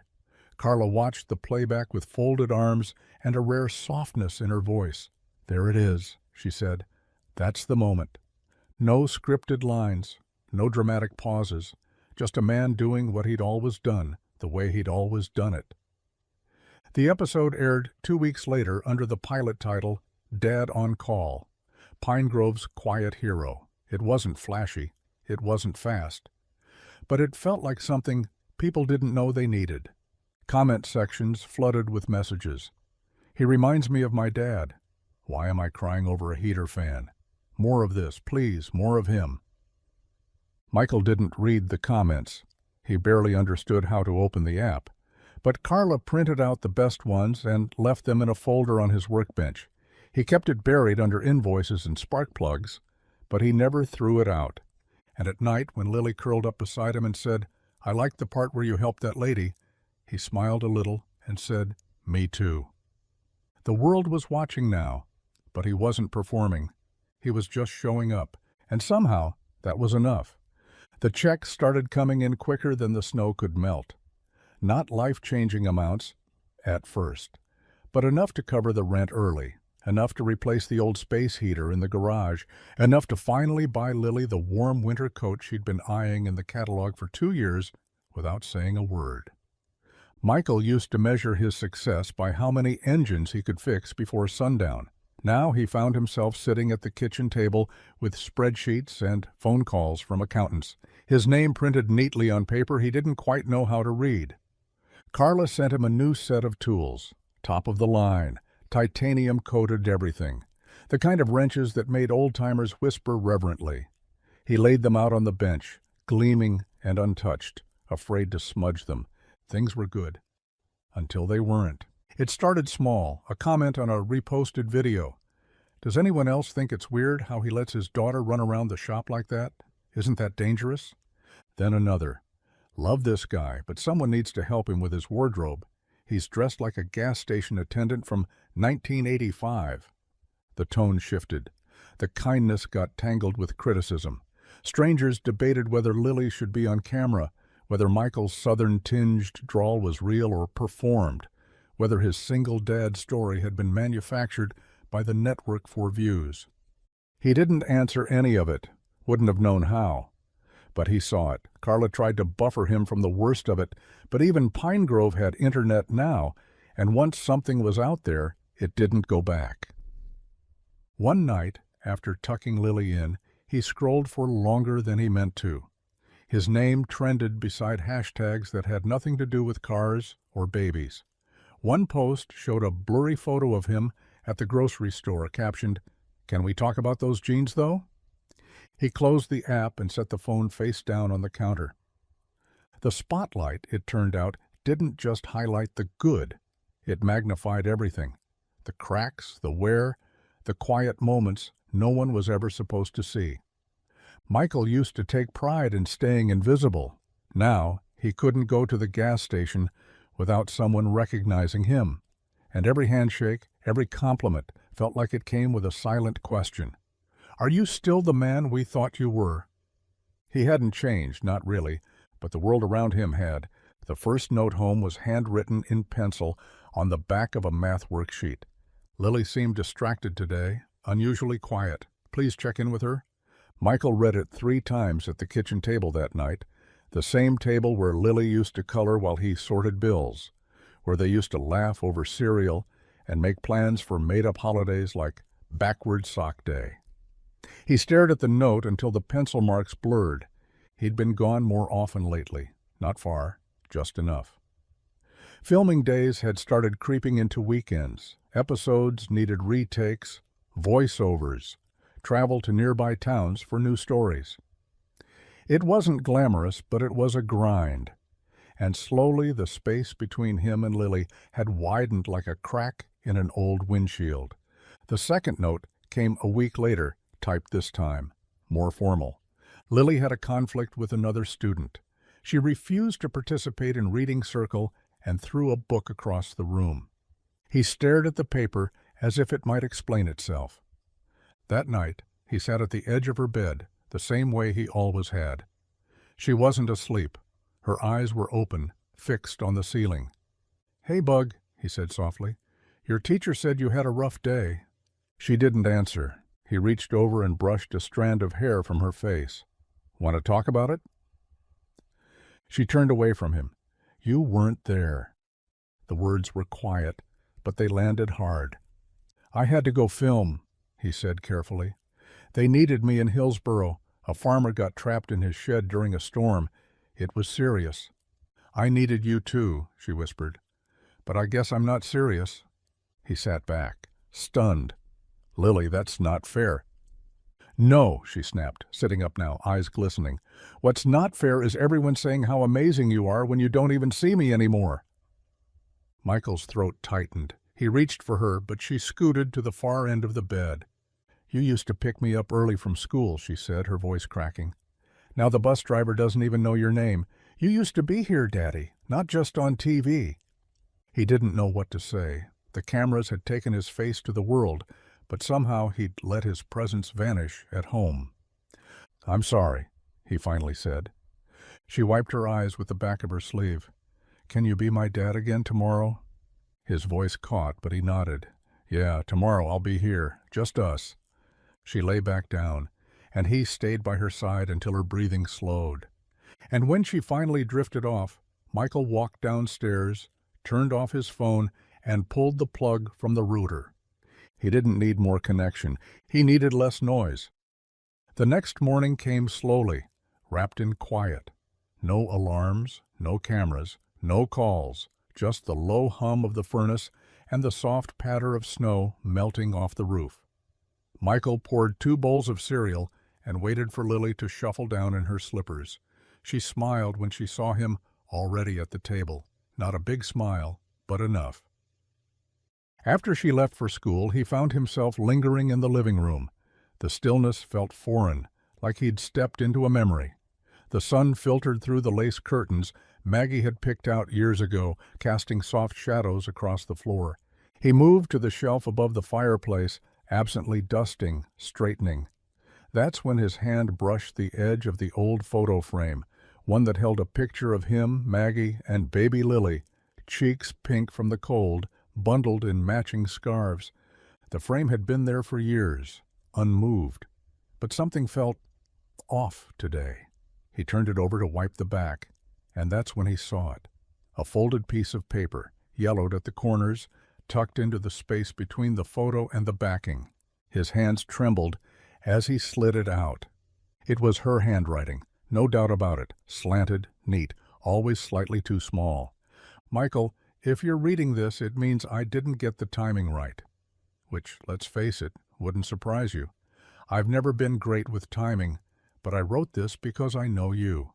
Carla watched the playback with folded arms and a rare softness in her voice. "There it is," she said. "That's the moment. No scripted lines, no dramatic pauses, just a man doing what he'd always done, the way he'd always done it." The episode aired 2 weeks later under the pilot title, Dad on Call, Pine Grove's quiet hero. It wasn't flashy. It wasn't fast. But it felt like something people didn't know they needed. Comment sections flooded with messages. "He reminds me of my dad. Why am I crying over a heater fan? More of this, please, more of him." Michael didn't read the comments. He barely understood how to open the app. But Carla printed out the best ones and left them in a folder on his workbench. He kept it buried under invoices and spark plugs, but he never threw it out. And at night, when Lily curled up beside him and said, "I liked the part where you helped that lady," he smiled a little and said, "Me too." The world was watching now, but he wasn't performing. He was just showing up, and somehow that was enough. The checks started coming in quicker than the snow could melt. Not life-changing amounts, at first, but enough to cover the rent early, enough to replace the old space heater in the garage, enough to finally buy Lily the warm winter coat she'd been eyeing in the catalog for 2 years without saying a word. Michael used to measure his success by how many engines he could fix before sundown. Now he found himself sitting at the kitchen table with spreadsheets and phone calls from accountants, his name printed neatly on paper he didn't quite know how to read. Carla sent him a new set of tools, top of the line, titanium-coated everything, the kind of wrenches that made old-timers whisper reverently. He laid them out on the bench, gleaming and untouched, afraid to smudge them. Things were good. Until they weren't. It started small, a comment on a reposted video. "Does anyone else think it's weird how he lets his daughter run around the shop like that? Isn't that dangerous?" Then another. "Love this guy, but someone needs to help him with his wardrobe. He's dressed like a gas station attendant from 1985. The tone shifted. The kindness got tangled with criticism. Strangers debated whether Lily should be on camera, whether Michael's southern-tinged drawl was real or performed, whether his single dad story had been manufactured by the network for views. He didn't answer any of it, wouldn't have known how. But he saw it. Carla tried to buffer him from the worst of it, but even Pine Grove had internet now, and once something was out there, it didn't go back. One night, after tucking Lily in, he scrolled for longer than he meant to. His name trended beside hashtags that had nothing to do with cars or babies. One post showed a blurry photo of him at the grocery store captioned, "Can we talk about those jeans, though?" He closed the app and set the phone face down on the counter. The spotlight, it turned out, didn't just highlight the good. It magnified everything. The cracks, the wear, the quiet moments no one was ever supposed to see. Michael used to take pride in staying invisible. Now, he couldn't go to the gas station without someone recognizing him. And every handshake, every compliment, felt like it came with a silent question. "Are you still the man we thought you were?" He hadn't changed, not really, but the world around him had. The first note home was handwritten in pencil on the back of a math worksheet. Lily seemed distracted today, unusually quiet. Please check in with her. Michael read it 3 times at the kitchen table that night, the same table where Lily used to color while he sorted bills, where they used to laugh over cereal and make plans for made-up holidays like Backward Sock Day. He stared at the note until the pencil marks blurred. He'd been gone more often lately. Not far, just enough. Filming days had started creeping into weekends. Episodes needed retakes, voiceovers, travel to nearby towns for new stories. It wasn't glamorous, but it was a grind. And slowly the space between him and Lily had widened like a crack in an old windshield. The second note came a week later, typed this time, more formal. Lily had a conflict with another student. She refused to participate in reading circle and threw a book across the room. He stared at the paper as if it might explain itself. That night, he sat at the edge of her bed, the same way he always had. She wasn't asleep. Her eyes were open, fixed on the ceiling. "Hey, Bug," he said softly. "Your teacher said you had a rough day." She didn't answer. He reached over and brushed a strand of hair from her face. "Want to talk about it?" She turned away from him. "You weren't there." The words were quiet, but they landed hard. "I had to go film," he said carefully. "They needed me in Hillsboro. A farmer got trapped in his shed during a storm. It was serious." "I needed you too," she whispered. "But I guess I'm not serious." He sat back, stunned. "Lily, that's not fair." "No," she snapped, sitting up now, eyes glistening. "What's not fair is everyone saying how amazing you are when you don't even see me anymore." Michael's throat tightened. He reached for her, but she scooted to the far end of the bed. "You used to pick me up early from school," she said, her voice cracking. "Now the bus driver doesn't even know your name. You used to be here, Daddy, not just on TV." He didn't know what to say. The cameras had taken his face to the world, but somehow he'd let his presence vanish at home. "I'm sorry," he finally said. She wiped her eyes with the back of her sleeve. "Can you be my dad again tomorrow?" His voice caught, but he nodded. "Yeah, tomorrow I'll be here, just us." She lay back down, and he stayed by her side until her breathing slowed. And when she finally drifted off, Michael walked downstairs, turned off his phone, and pulled the plug from the router. He didn't need more connection. He needed less noise. The next morning came slowly, wrapped in quiet. No alarms, no cameras, no calls, just the low hum of the furnace and the soft patter of snow melting off the roof. Michael poured 2 bowls of cereal and waited for Lily to shuffle down in her slippers. She smiled when she saw him already at the table. Not a big smile, but enough. After she left for school, he found himself lingering in the living room. The stillness felt foreign, like he'd stepped into a memory. The sun filtered through the lace curtains Maggie had picked out years ago, casting soft shadows across the floor. He moved to the shelf above the fireplace, absently dusting, straightening. That's when his hand brushed the edge of the old photo frame, one that held a picture of him, Maggie, and baby Lily, cheeks pink from the cold, bundled in matching scarves. The frame had been there for years, unmoved. But something felt off today. He turned it over to wipe the back, and that's when he saw it. A folded piece of paper, yellowed at the corners, tucked into the space between the photo and the backing. His hands trembled as he slid it out. It was her handwriting, no doubt about it, slanted, neat, always slightly too small. "Michael, if you're reading this, it means I didn't get the timing right." Which, let's face it, wouldn't surprise you. I've never been great with timing, but I wrote this because I know you.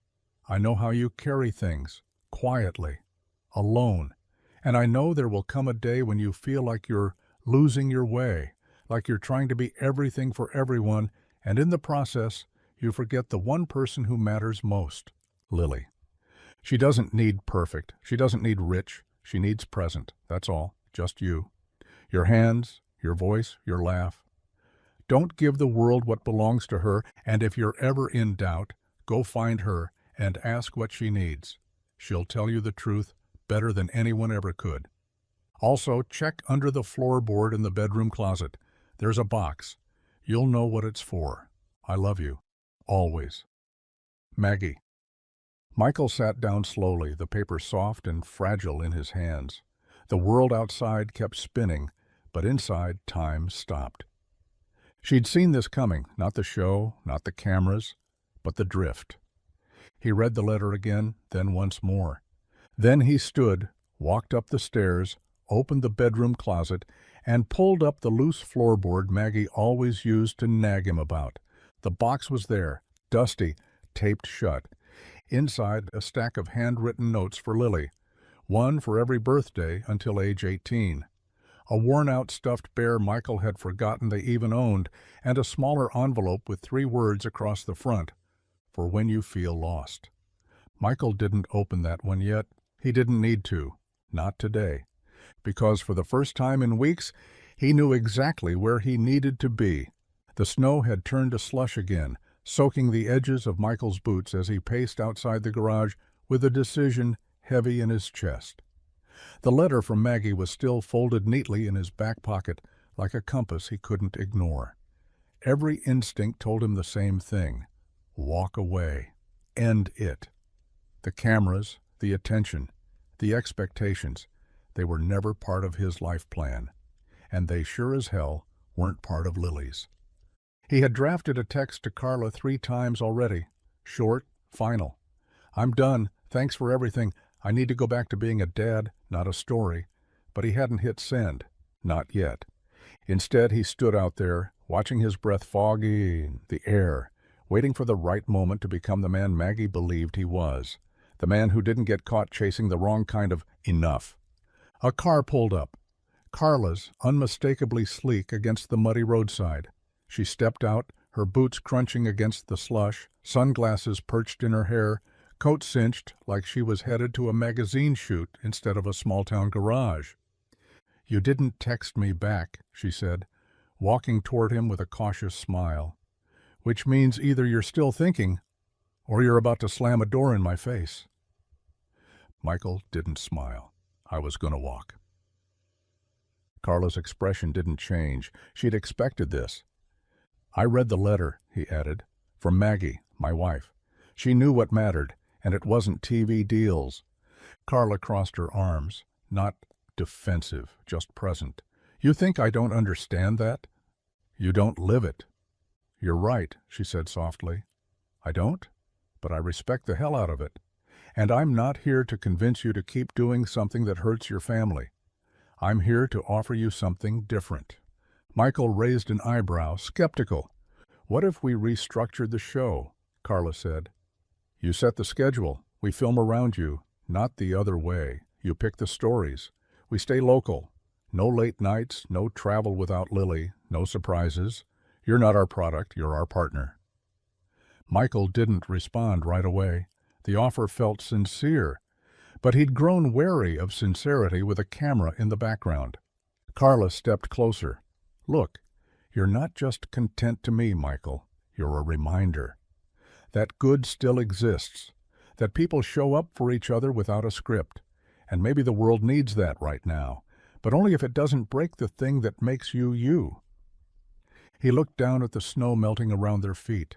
I know how you carry things, quietly, alone. And I know there will come a day when you feel like you're losing your way, like you're trying to be everything for everyone, and in the process, you forget the one person who matters most, Lily. She doesn't need perfect. She doesn't need rich. She needs present. That's all. Just you. Your hands, your voice, your laugh. Don't give the world what belongs to her, and if you're ever in doubt, go find her and ask what she needs. She'll tell you the truth better than anyone ever could. Also, check under the floorboard in the bedroom closet. There's a box. You'll know what it's for. I love you. Always. Maggie. Michael sat down slowly, the paper soft and fragile in his hands. The world outside kept spinning, but inside time stopped. She'd seen this coming, not the show, not the cameras, but the drift. He read the letter again, then once more. Then he stood, walked up the stairs, opened the bedroom closet, and pulled up the loose floorboard Maggie always used to nag him about. The box was there, dusty, taped shut. Inside, a stack of handwritten notes for Lily, one for every birthday until age 18. A worn-out stuffed bear Michael had forgotten they even owned, and a smaller envelope with 3 words across the front, for when you feel lost. Michael didn't open that one yet. He didn't need to. Not today. Because for the first time in weeks, he knew exactly where he needed to be. The snow had turned to slush again, soaking the edges of Michael's boots as he paced outside the garage with a decision heavy in his chest. The letter from Maggie was still folded neatly in his back pocket, like a compass he couldn't ignore. Every instinct told him the same thing. Walk away. End it. The cameras, the attention, the expectations, they were never part of his life plan. And they sure as hell weren't part of Lily's. He had drafted a text to Carla 3 times already. Short, final. I'm done. Thanks for everything. I need to go back to being a dad, not a story. But he hadn't hit send. Not yet. Instead, he stood out there, watching his breath foggy in the air, waiting for the right moment to become the man Maggie believed he was. The man who didn't get caught chasing the wrong kind of enough. A car pulled up. Carla's, unmistakably sleek against the muddy roadside. She stepped out, her boots crunching against the slush, sunglasses perched in her hair, coat cinched like she was headed to a magazine shoot instead of a small-town garage. "You didn't text me back," she said, walking toward him with a cautious smile. "Which means either you're still thinking, or you're about to slam a door in my face." Michael didn't smile. I was going to walk. Carla's expression didn't change. She'd expected this. "I read the letter," he added, "from Maggie, my wife. She knew what mattered, and it wasn't TV deals." Carla crossed her arms, not defensive, just present. "You think I don't understand that? You don't live it." "You're right," she said softly. "I don't? But I respect the hell out of it. And I'm not here to convince you to keep doing something that hurts your family. I'm here to offer you something different." Michael raised an eyebrow, skeptical. "What if we restructured the show?" Carla said. "You set the schedule. We film around you, not the other way. You pick the stories. We stay local. No late nights, no travel without Lily, no surprises. You're not our product, you're our partner." Michael didn't respond right away. The offer felt sincere, but he'd grown wary of sincerity with a camera in the background. Carla stepped closer. "Look, you're not just content to me, Michael. You're a reminder that good still exists, that people show up for each other without a script, and maybe the world needs that right now, but only if it doesn't break the thing that makes you you." He looked down at the snow melting around their feet,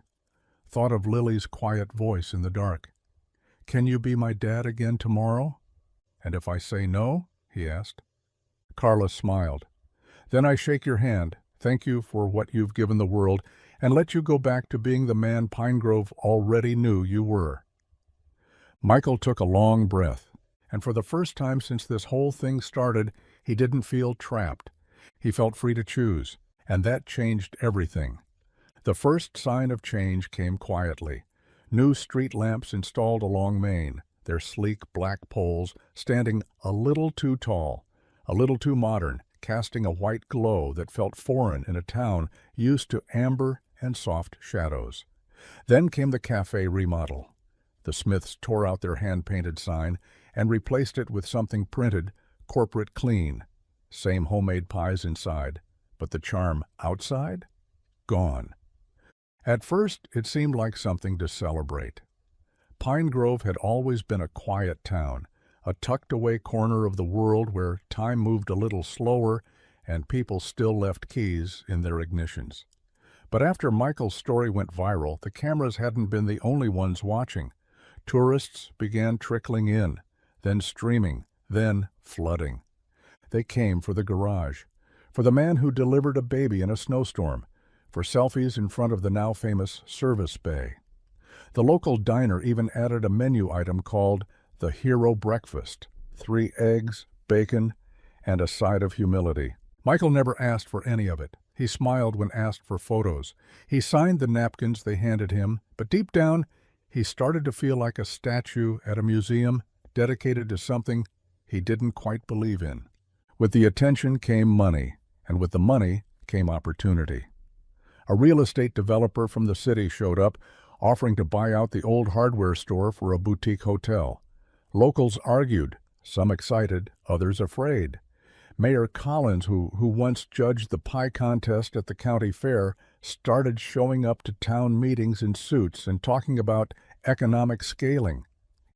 thought of Lily's quiet voice in the dark. "Can you be my dad again tomorrow?" "And if I say no?" he asked. Carla smiled. "Then I shake your hand, thank you for what you've given the world, and let you go back to being the man Pine Grove already knew you were." Michael took a long breath, and for the first time since this whole thing started, he didn't feel trapped. He felt free to choose, and that changed everything. The first sign of change came quietly. New street lamps installed along Main, their sleek black poles standing a little too tall, a little too modern, casting a white glow that felt foreign in a town used to amber and soft shadows. Then came the cafe remodel. The Smiths tore out their hand-painted sign and replaced it with something printed, corporate clean. Same homemade pies inside, but the charm outside? Gone. At first, it seemed like something to celebrate. Pine Grove had always been a quiet town, a tucked-away corner of the world where time moved a little slower and people still left keys in their ignitions. But after Michael's story went viral, the cameras hadn't been the only ones watching. Tourists began trickling in, then streaming, then flooding. They came for the garage, for the man who delivered a baby in a snowstorm, for selfies in front of the now famous service bay. The local diner even added a menu item called the Hero Breakfast: 3 eggs, bacon, and a side of humility. Michael never asked for any of it. He smiled when asked for photos. He signed the napkins they handed him, but deep down, he started to feel like a statue at a museum dedicated to something he didn't quite believe in. With the attention came money, and with the money came opportunity. A real estate developer from the city showed up, offering to buy out the old hardware store for a boutique hotel. Locals argued, some excited, others afraid. Mayor Collins, who once judged the pie contest at the county fair, started showing up to town meetings in suits and talking about economic scaling.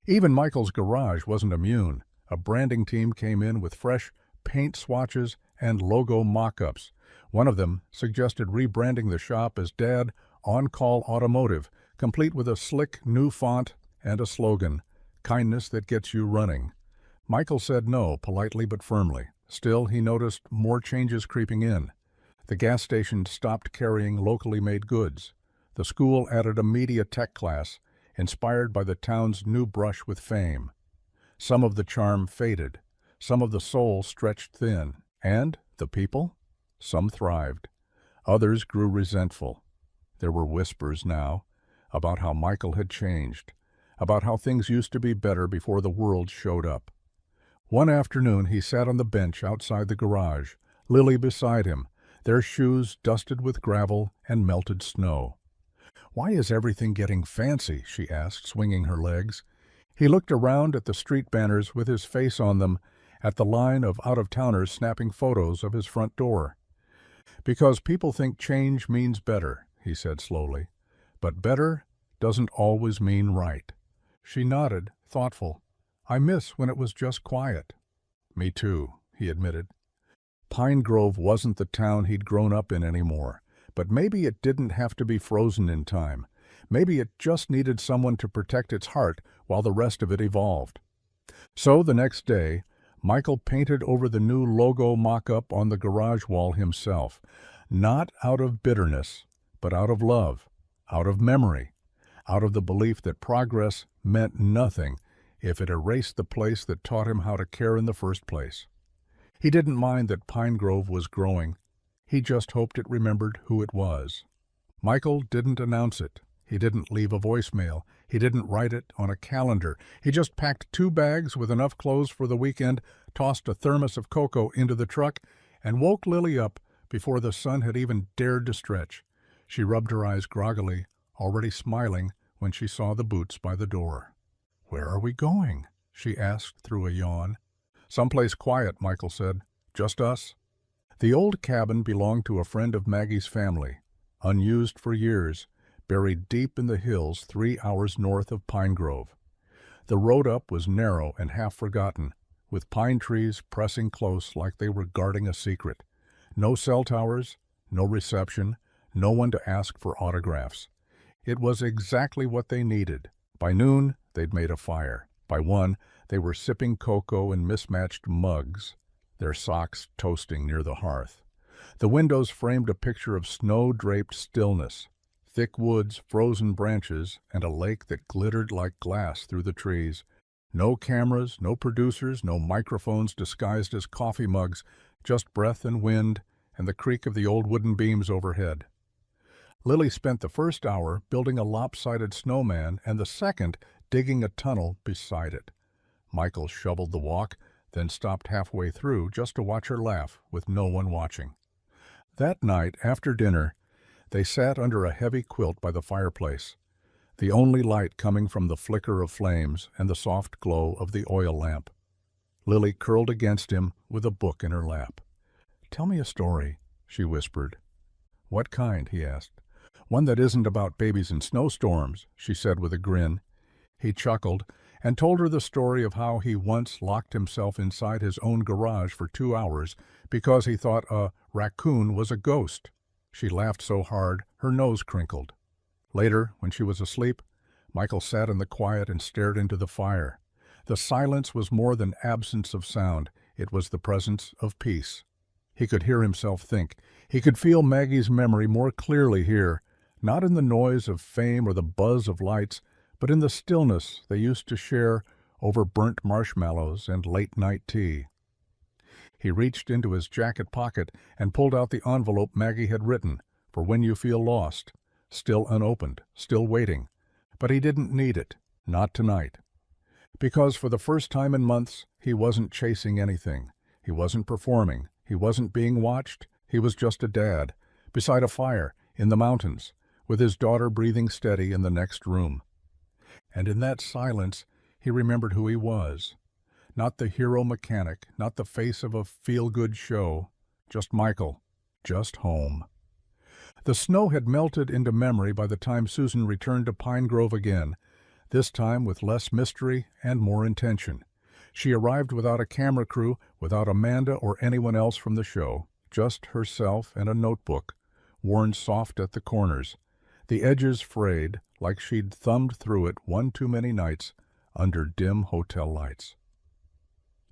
Even Michael's garage wasn't immune. A branding team came in with fresh paint swatches and logo mock-ups. One of them suggested rebranding the shop as Dad On-Call Automotive, complete with a slick new font and a slogan, "Kindness that gets you running." Michael said no, politely but firmly. Still, he noticed more changes creeping in. The gas station stopped carrying locally made goods. The school added a media tech class, inspired by the town's new brush with fame. Some of the charm faded. Some of the soul stretched thin. And the people? Some thrived. Others grew resentful. There were whispers now about how Michael had changed, about how things used to be better before the world showed up. One afternoon he sat on the bench outside the garage, Lily beside him, their shoes dusted with gravel and melted snow. "Why is everything getting fancy?" she asked, swinging her legs. He looked around at the street banners with his face on them, at the line of out-of-towners snapping photos of his front door. "Because people think change means better," he said slowly. "But better doesn't always mean right." She nodded, thoughtful. "I miss when it was just quiet." "Me too," he admitted. Pine Grove wasn't the town he'd grown up in anymore, but maybe it didn't have to be frozen in time. Maybe it just needed someone to protect its heart while the rest of it evolved. So the next day, Michael painted over the new logo mock-up on the garage wall himself, not out of bitterness, but out of love, out of memory, out of the belief that progress meant nothing if it erased the place that taught him how to care in the first place. He didn't mind that Pine Grove was growing. He just hoped it remembered who it was. Michael didn't announce it. He didn't leave a voicemail. He didn't write it on a calendar. He just packed 2 bags with enough clothes for the weekend, tossed a thermos of cocoa into the truck, and woke Lily up before the sun had even dared to stretch. She rubbed her eyes groggily, already smiling when she saw the boots by the door. "Where are we going?" she asked through a yawn. "Someplace quiet," Michael said. "Just us." The old cabin belonged to a friend of Maggie's family, unused for years, buried deep in the hills 3 hours north of Pine Grove. The road up was narrow and half forgotten, with pine trees pressing close like they were guarding a secret. No cell towers, no reception, no one to ask for autographs. It was exactly what they needed. By noon, they'd made a fire. By 1, they were sipping cocoa in mismatched mugs, their socks toasting near the hearth. The windows framed a picture of snow-draped stillness, thick woods, frozen branches, and a lake that glittered like glass through the trees. No cameras, no producers, no microphones disguised as coffee mugs, just breath and wind and the creak of the old wooden beams overhead. Lily spent the first hour building a lopsided snowman and the second digging a tunnel beside it. Michael shoveled the walk, then stopped halfway through just to watch her laugh with no one watching. That night, after dinner, they sat under a heavy quilt by the fireplace, the only light coming from the flicker of flames and the soft glow of the oil lamp. Lily curled against him with a book in her lap. "Tell me a story," she whispered. "What kind?" he asked. "One that isn't about babies and snowstorms," she said with a grin. He chuckled and told her the story of how he once locked himself inside his own garage for 2 hours because he thought a raccoon was a ghost. She laughed so hard her nose crinkled. Later, when she was asleep, Michael sat in the quiet and stared into the fire. The silence was more than absence of sound. It was the presence of peace. He could hear himself think. He could feel Maggie's memory more clearly here, not in the noise of fame or the buzz of lights, but in the stillness they used to share over burnt marshmallows and late-night tea. He reached into his jacket pocket and pulled out the envelope Maggie had written, for when you feel lost, still unopened, still waiting. But he didn't need it, not tonight. Because for the first time in months, he wasn't chasing anything. He wasn't performing. He wasn't being watched. He was just a dad, beside a fire, in the mountains, with his daughter breathing steady in the next room. And in that silence, he remembered who he was. Not the hero mechanic, not the face of a feel-good show, just Michael, just home. The snow had melted into memory by the time Susan returned to Pine Grove again, this time with less mystery and more intention. She arrived without a camera crew, without Amanda or anyone else from the show, just herself and a notebook, worn soft at the corners, the edges frayed like she'd thumbed through it one too many nights under dim hotel lights.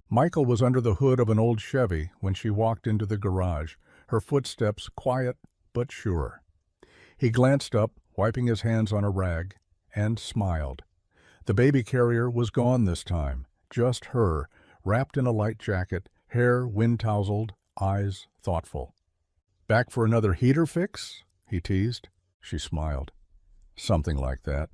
Michael was under the hood of an old Chevy when she walked into the garage, her footsteps quiet but sure. He glanced up, wiping his hands on a rag, and smiled. The baby carrier was gone this time, just her, wrapped in a light jacket, hair wind-tousled, eyes thoughtful. "Back for another heater fix?" he teased. She smiled. "Something like that."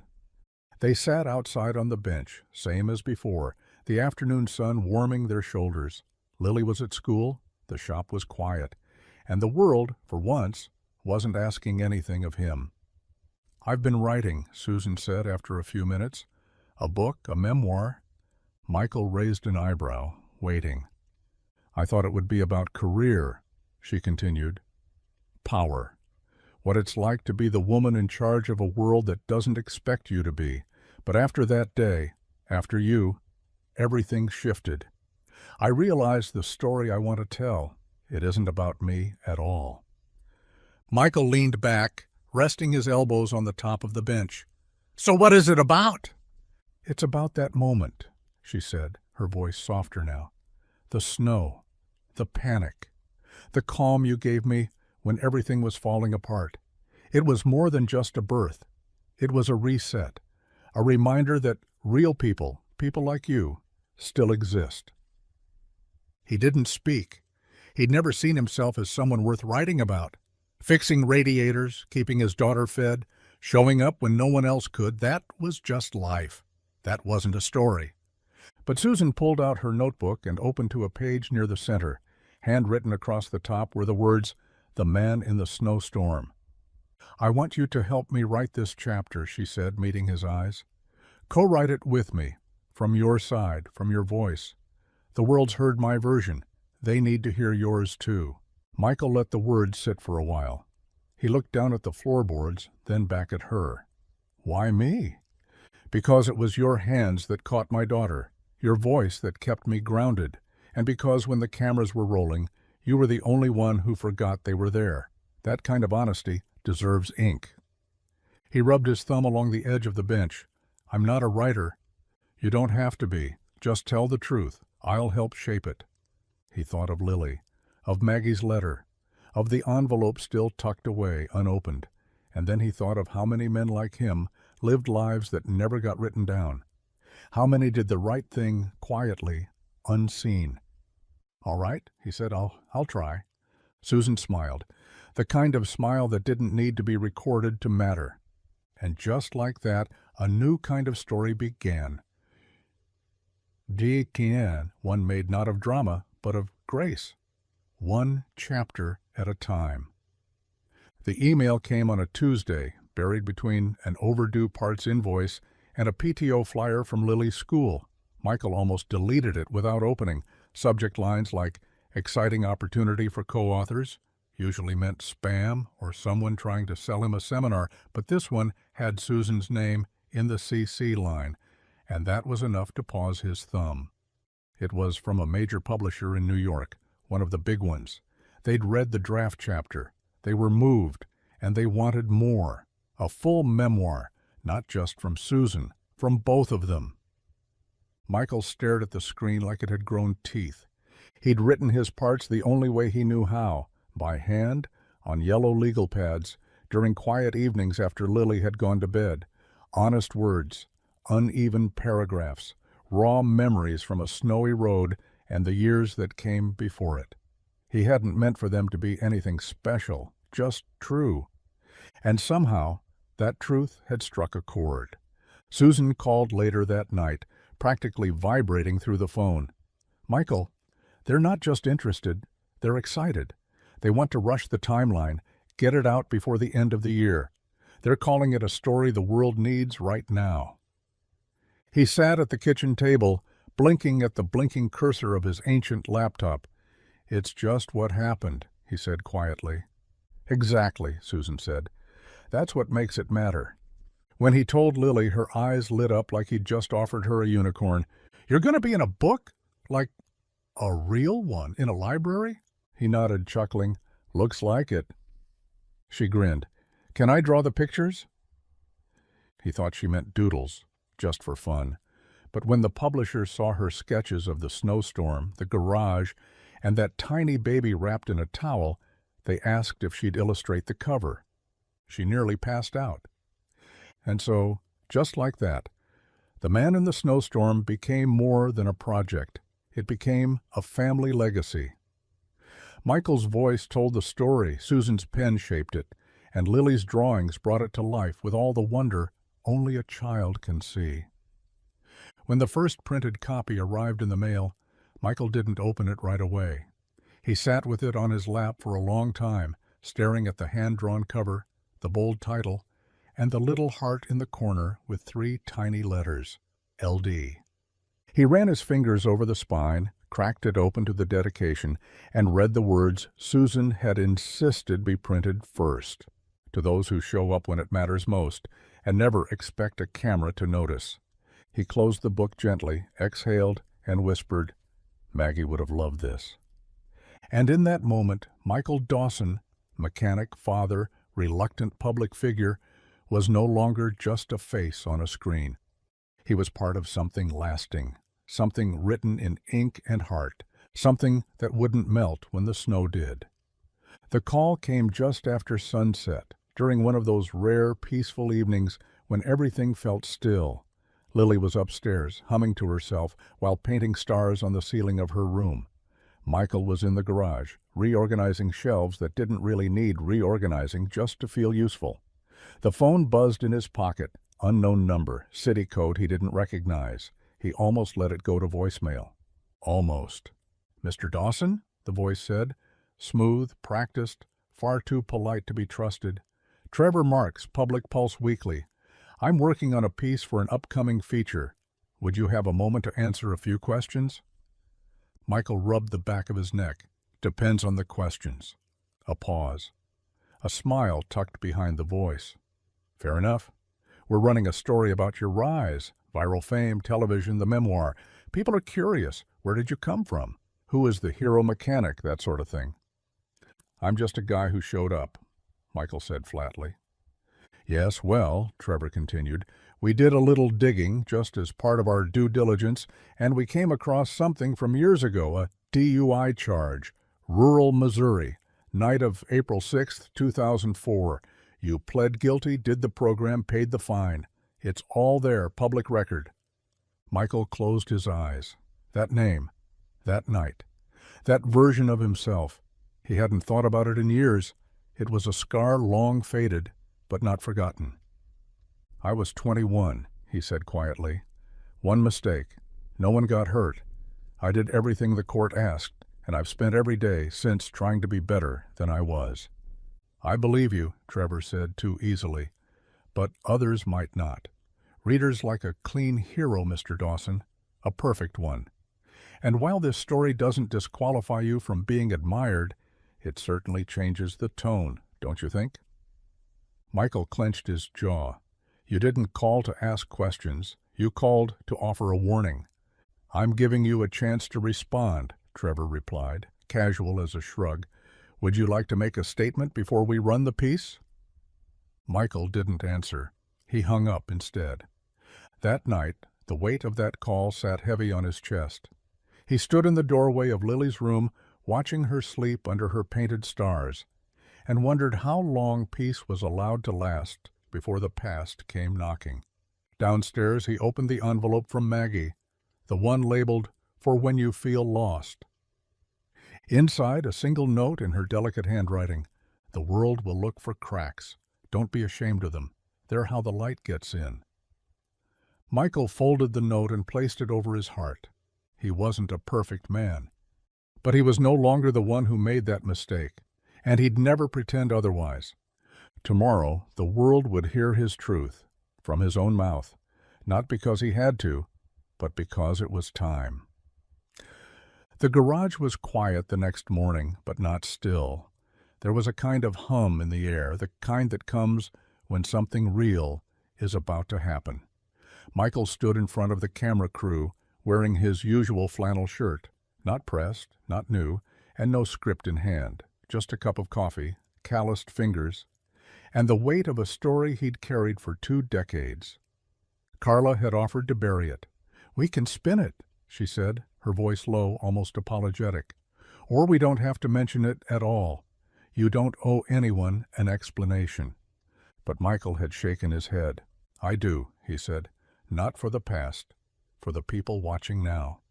They sat outside on the bench, same as before, the afternoon sun warming their shoulders. Lily was at school, the shop was quiet, and the world, for once, wasn't asking anything of him. "I've been writing," Susan said after a few minutes. "A book, a memoir." Michael raised an eyebrow, waiting. "I thought it would be about career," she continued. "Power. What it's like to be the woman in charge of a world that doesn't expect you to be. But after that day, after you, everything shifted. I realized the story I want to tell. It isn't about me at all." Michael leaned back, resting his elbows on the top of the bench. "So what is it about?" "It's about that moment," she said, her voice softer now. "The snow, the panic, the calm you gave me when everything was falling apart. It was more than just a birth. It was a reset, a reminder that real people, people like you, still exist." He didn't speak. He'd never seen himself as someone worth writing about. Fixing radiators, keeping his daughter fed, showing up when no one else could, that was just life. That wasn't a story. But Susan pulled out her notebook and opened to a page near the center. Handwritten across the top were the words, "The Man in the Snowstorm." "I want you to help me write this chapter," she said, meeting his eyes. "Co-write it with me, from your side, from your voice. The world's heard my version. They need to hear yours too." Michael let the words sit for a while. He looked down at the floorboards, then back at her. "Why me?" "Because it was your hands that caught my daughter, your voice that kept me grounded, and because when the cameras were rolling, you were the only one who forgot they were there. That kind of honesty deserves ink." He rubbed his thumb along the edge of the bench. "I'm not a writer." "You don't have to be. Just tell the truth. I'll help shape it." He thought of Lily, of Maggie's letter, of the envelope still tucked away, unopened, and then he thought of how many men like him lived lives that never got written down. How many did the right thing quietly, unseen? "All right," he said, I'll try." Susan smiled, the kind of smile that didn't need to be recorded to matter. And just like that, a new kind of story began. D'Etienne, one made not of drama, but of grace. One chapter at a time. The email came on a Tuesday, buried between an overdue parts invoice and a PTO flyer from Lily's school. Michael almost deleted it without opening. Subject lines like "exciting opportunity for co-authors" usually meant spam or someone trying to sell him a seminar, but this one had Susan's name in the CC line, and that was enough to pause his thumb. It was from a major publisher in New York, one of the big ones. They'd read the draft chapter. They were moved, and they wanted more. A full memoir, not just from Susan, from both of them. Michael stared at the screen like it had grown teeth. He'd written his parts the only way he knew how, by hand, on yellow legal pads, during quiet evenings after Lily had gone to bed. Honest words, uneven paragraphs, raw memories from a snowy road and the years that came before it. He hadn't meant for them to be anything special, just true. And somehow, that truth had struck a chord. Susan called later that night, practically vibrating through the phone. "Michael, they're not just interested, they're excited. They want to rush the timeline, get it out before the end of the year. They're calling it a story the world needs right now." He sat at the kitchen table, blinking at the blinking cursor of his ancient laptop. "It's just what happened," he said quietly. "Exactly," Susan said. "That's what makes it matter." When he told Lily, her eyes lit up like he'd just offered her a unicorn. "You're going to be in a book? Like a real one, in a library?" He nodded, chuckling. "Looks like it." She grinned. "Can I draw the pictures?" He thought she meant doodles, just for fun. But when the publisher saw her sketches of the snowstorm, the garage, and that tiny baby wrapped in a towel, they asked if she'd illustrate the cover. She nearly passed out. And so, just like that, The Man in the Snowstorm became more than a project. It became a family legacy. Michael's voice told the story, Susan's pen shaped it, and Lily's drawings brought it to life with all the wonder only a child can see. When the first printed copy arrived in the mail, Michael didn't open it right away. He sat with it on his lap for a long time, staring at the hand-drawn cover, the bold title, and the little heart in the corner with 3 tiny letters, LD. He ran his fingers over the spine, cracked it open to the dedication, and read the words Susan had insisted be printed first, to those who show up when it matters most and never expect a camera to notice. He closed the book gently, exhaled, and whispered, "Maggie would have loved this." And in that moment, Michael Dawson, mechanic, father, reluctant public figure, was no longer just a face on a screen. He was part of something lasting, something written in ink and heart, something that wouldn't melt when the snow did. The call came just after sunset, during one of those rare, peaceful evenings when everything felt still. Lily was upstairs, humming to herself while painting stars on the ceiling of her room. Michael was in the garage, reorganizing shelves that didn't really need reorganizing just to feel useful. The phone buzzed in his pocket, unknown number, city code he didn't recognize. He almost let it go to voicemail. Almost. "Mr. Dawson?" the voice said, smooth, practiced, far too polite to be trusted. "Trevor Marks, Public Pulse Weekly. I'm working on a piece for an upcoming feature. Would you have a moment to answer a few questions?" Michael rubbed the back of his neck. "Depends on the questions." A pause. A smile tucked behind the voice. "Fair enough. We're running a story about your rise, viral fame, television, the memoir. People are curious. Where did you come from? Who is the hero mechanic, that sort of thing." "I'm just a guy who showed up," Michael said flatly. "Yes, well," Trevor continued, "we did a little digging just as part of our due diligence, and we came across something from years ago, a DUI charge, rural Missouri, night of April 6th, 2004. You pled guilty, did the program, paid the fine. It's all there, public record." Michael closed his eyes. That name, that night, that version of himself. He hadn't thought about it in years. It was a scar long faded, but not forgotten. "I was 21, he said quietly. "One mistake. No one got hurt. I did everything the court asked, and I've spent every day since trying to be better than I was." "I believe you," Trevor said too easily, "but others might not. Readers like a clean hero, Mr. Dawson, a perfect one. And while this story doesn't disqualify you from being admired, it certainly changes the tone, don't you think?" Michael clenched his jaw. "You didn't call to ask questions. You called to offer a warning." "I'm giving you a chance to respond," Trevor replied, casual as a shrug. Would you like to make a statement before we run the piece?" Michael didn't answer. He hung up instead. That night, the weight of that call sat heavy on his chest. He stood in the doorway of Lily's room, watching her sleep under her painted stars, and wondered how long peace was allowed to last before the past came knocking. Downstairs, he opened the envelope from Maggie, the one labeled, "For when you feel lost." Inside, a single note in her delicate handwriting. "The world will look for cracks. Don't be ashamed of them. They're how the light gets in." Michael folded the note and placed it over his heart. He wasn't a perfect man, but he was no longer the one who made that mistake, and he'd never pretend otherwise. Tomorrow, the world would hear his truth from his own mouth, not because he had to, but because it was time. The garage was quiet the next morning, but not still. There was a kind of hum in the air, the kind that comes when something real is about to happen. Michael stood in front of the camera crew, wearing his usual flannel shirt, not pressed, not new, and no script in hand, just a cup of coffee, calloused fingers, and the weight of a story he'd carried for 2 decades. Carla had offered to bury it. "We can spin it," she said, her voice low, almost apologetic. "Or we don't have to mention it at all. You don't owe anyone an explanation." But Michael had shaken his head. "I do," he said. "Not for the past, for the people watching now."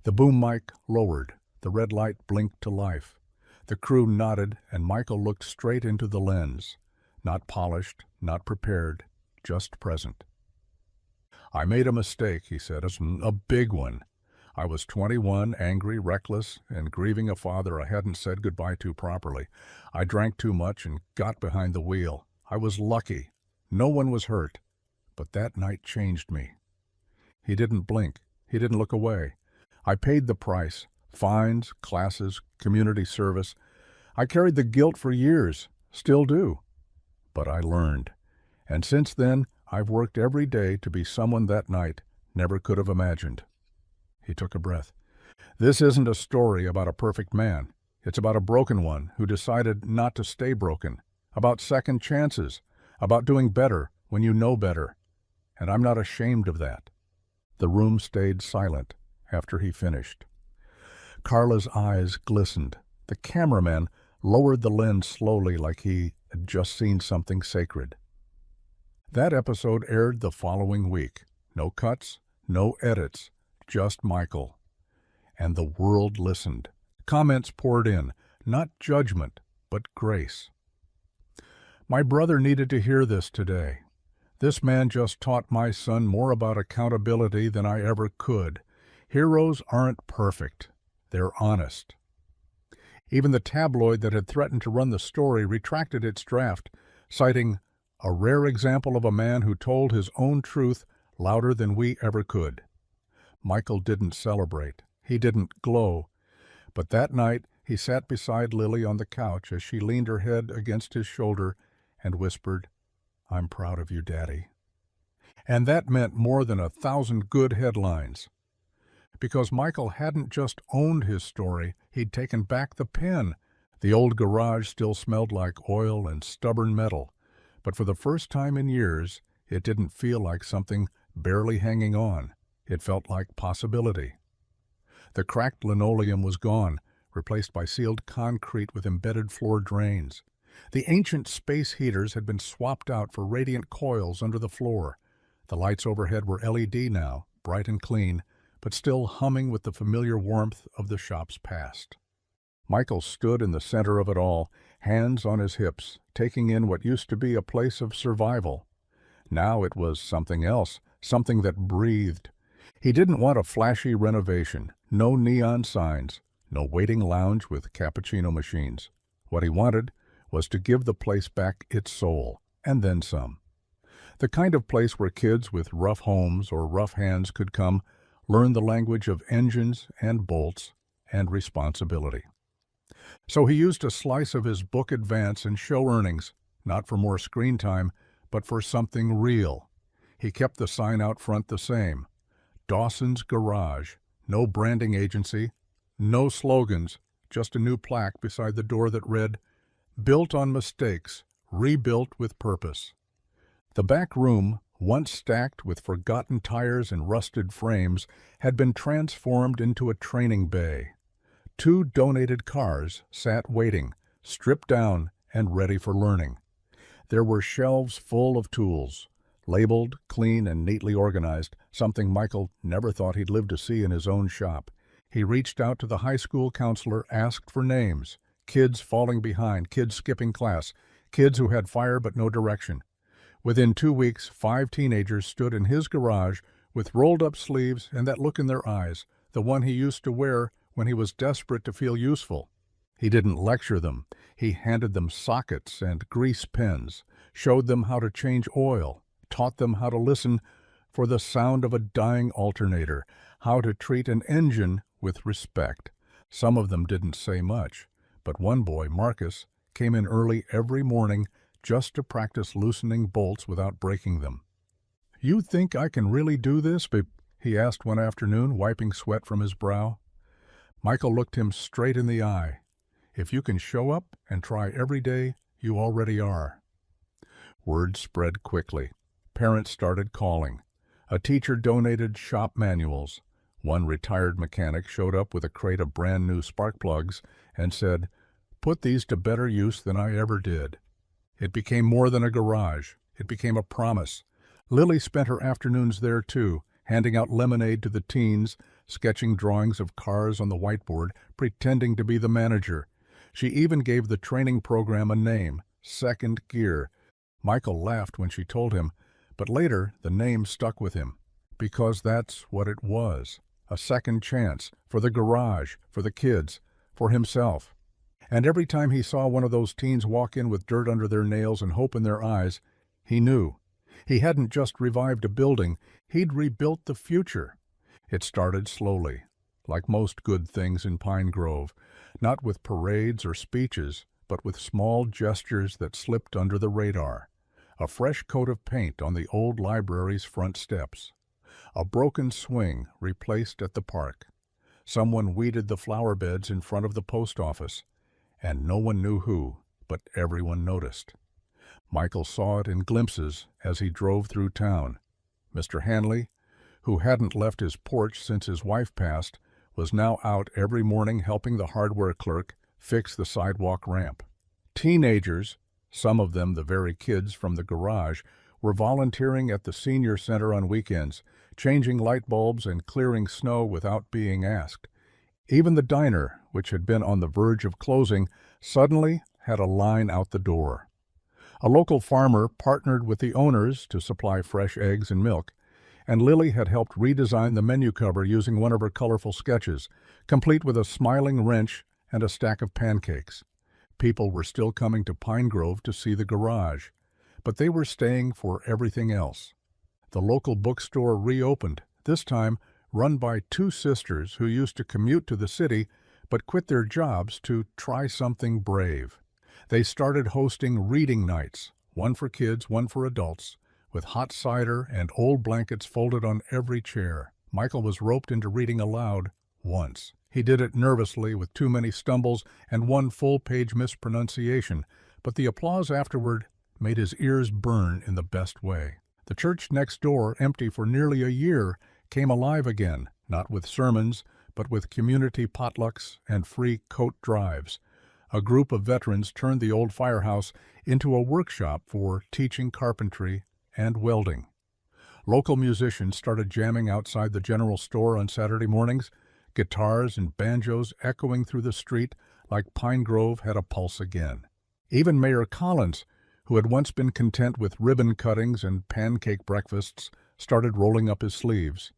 The boom mic lowered. The red light blinked to life. The crew nodded, and Michael looked straight into the lens. Not polished, not prepared, just present. "I made a mistake," he said, "a big one. I was 21, angry, reckless, and grieving a father I hadn't said goodbye to properly. I drank too much and got behind the wheel. I was lucky. No one was hurt. But that night changed me." He didn't blink. He didn't look away. "I paid the price. Fines, classes, community service. I carried the guilt for years. Still do. But I learned. And since then, I've worked every day to be someone that night never could have imagined." He took a breath. "This isn't a story about a perfect man. It's about a broken one who decided not to stay broken, about second chances, about doing better when you know better. And I'm not ashamed of that." The room stayed silent after he finished. Carla's eyes glistened. The cameraman lowered the lens slowly like he had just seen something sacred. That episode aired the following week. No cuts, no edits, just Michael. And the world listened. Comments poured in, not judgment, but grace. "My brother needed to hear this today. This man just taught my son more about accountability than I ever could. Heroes aren't perfect. They're honest." Even the tabloid that had threatened to run the story retracted its draft, citing a rare example of a man who told his own truth louder than we ever could. Michael didn't celebrate. He didn't glow. But that night he sat beside Lily on the couch as she leaned her head against his shoulder and whispered, "I'm proud of you, Daddy." And that meant more than 1,000 good headlines. Because Michael hadn't just owned his story, he'd taken back the pen. The old garage still smelled like oil and stubborn metal, but for the first time in years, it didn't feel like something barely hanging on. It felt like possibility. The cracked linoleum was gone, replaced by sealed concrete with embedded floor drains. The ancient space heaters had been swapped out for radiant coils under the floor. The lights overhead were LED now, bright and clean, but still humming with the familiar warmth of the shop's past. Michael stood in the center of it all, hands on his hips, taking in what used to be a place of survival. Now it was something else, something that breathed. He didn't want a flashy renovation, no neon signs, no waiting lounge with cappuccino machines. What he wanted was to give the place back its soul, and then some. The kind of place where kids with rough homes or rough hands could come, learn the language of engines and bolts and responsibility. So he used a slice of his book advance and show earnings, not for more screen time, but for something real. He kept the sign out front the same. Dawson's Garage. No branding agency, no slogans, just a new plaque beside the door that read, "Built on mistakes, rebuilt with purpose." The back room, once stacked with forgotten tires and rusted frames, had been transformed into a training bay. 2 donated cars sat waiting, stripped down and ready for learning. There were shelves full of tools, labeled, clean, and neatly organized, something Michael never thought he'd live to see in his own shop. He reached out to the high school counselor, asked for names. Kids falling behind, kids skipping class, kids who had fire but no direction. Within 2 weeks, 5 teenagers stood in his garage with rolled-up sleeves and that look in their eyes, the one he used to wear when he was desperate to feel useful. He didn't lecture them. He handed them sockets and grease pens, showed them how to change oil, taught them how to listen for the sound of a dying alternator, how to treat an engine with respect. Some of them didn't say much, but one boy, Marcus, came in early every morning just to practice loosening bolts without breaking them. "You think I can really do this?" he asked one afternoon, wiping sweat from his brow. Michael looked him straight in the eye. "If you can show up and try every day, you already are." Word spread quickly. Parents started calling. A teacher donated shop manuals. One retired mechanic showed up with a crate of brand-new spark plugs and said, "Put these to better use than I ever did." It became more than a garage. It became a promise. Lily spent her afternoons there too, handing out lemonade to the teens, sketching drawings of cars on the whiteboard, pretending to be the manager. She even gave the training program a name, Second Gear. Michael laughed when she told him, but later the name stuck with him, because that's what it was, a second chance, for the garage, for the kids, for himself. And every time he saw one of those teens walk in with dirt under their nails and hope in their eyes, he knew. He hadn't just revived a building, he'd rebuilt the future. It started slowly, like most good things in Pine Grove, not with parades or speeches, but with small gestures that slipped under the radar. A fresh coat of paint on the old library's front steps. A broken swing replaced at the park. Someone weeded the flower beds in front of the post office, and no one knew who, but everyone noticed. Michael saw it in glimpses as he drove through town. Mr. Hanley, who hadn't left his porch since his wife passed, was now out every morning helping the hardware clerk fix the sidewalk ramp. Teenagers, some of them the very kids from the garage, were volunteering at the senior center on weekends, changing light bulbs and clearing snow without being asked. Even the diner, which had been on the verge of closing, suddenly had a line out the door. A local farmer partnered with the owners to supply fresh eggs and milk, and Lily had helped redesign the menu cover using one of her colorful sketches, complete with a smiling wrench and a stack of pancakes. People were still coming to Pine Grove to see the garage, but they were staying for everything else. The local bookstore reopened, this time run by 2 sisters who used to commute to the city but quit their jobs to try something brave. They started hosting reading nights, one for kids, one for adults, with hot cider and old blankets folded on every chair. Michael was roped into reading aloud once. He did it nervously with too many stumbles and one full-page mispronunciation, but the applause afterward made his ears burn in the best way. The church next door, empty for nearly a year, came alive again, not with sermons, but with community potlucks and free coat drives. A group of veterans turned the old firehouse into a workshop for teaching carpentry and welding. Local musicians started jamming outside the general store on Saturday mornings, guitars and banjos echoing through the street like Pine Grove had a pulse again. Even Mayor Collins, who had once been content with ribbon cuttings and pancake breakfasts, started rolling up his sleeves.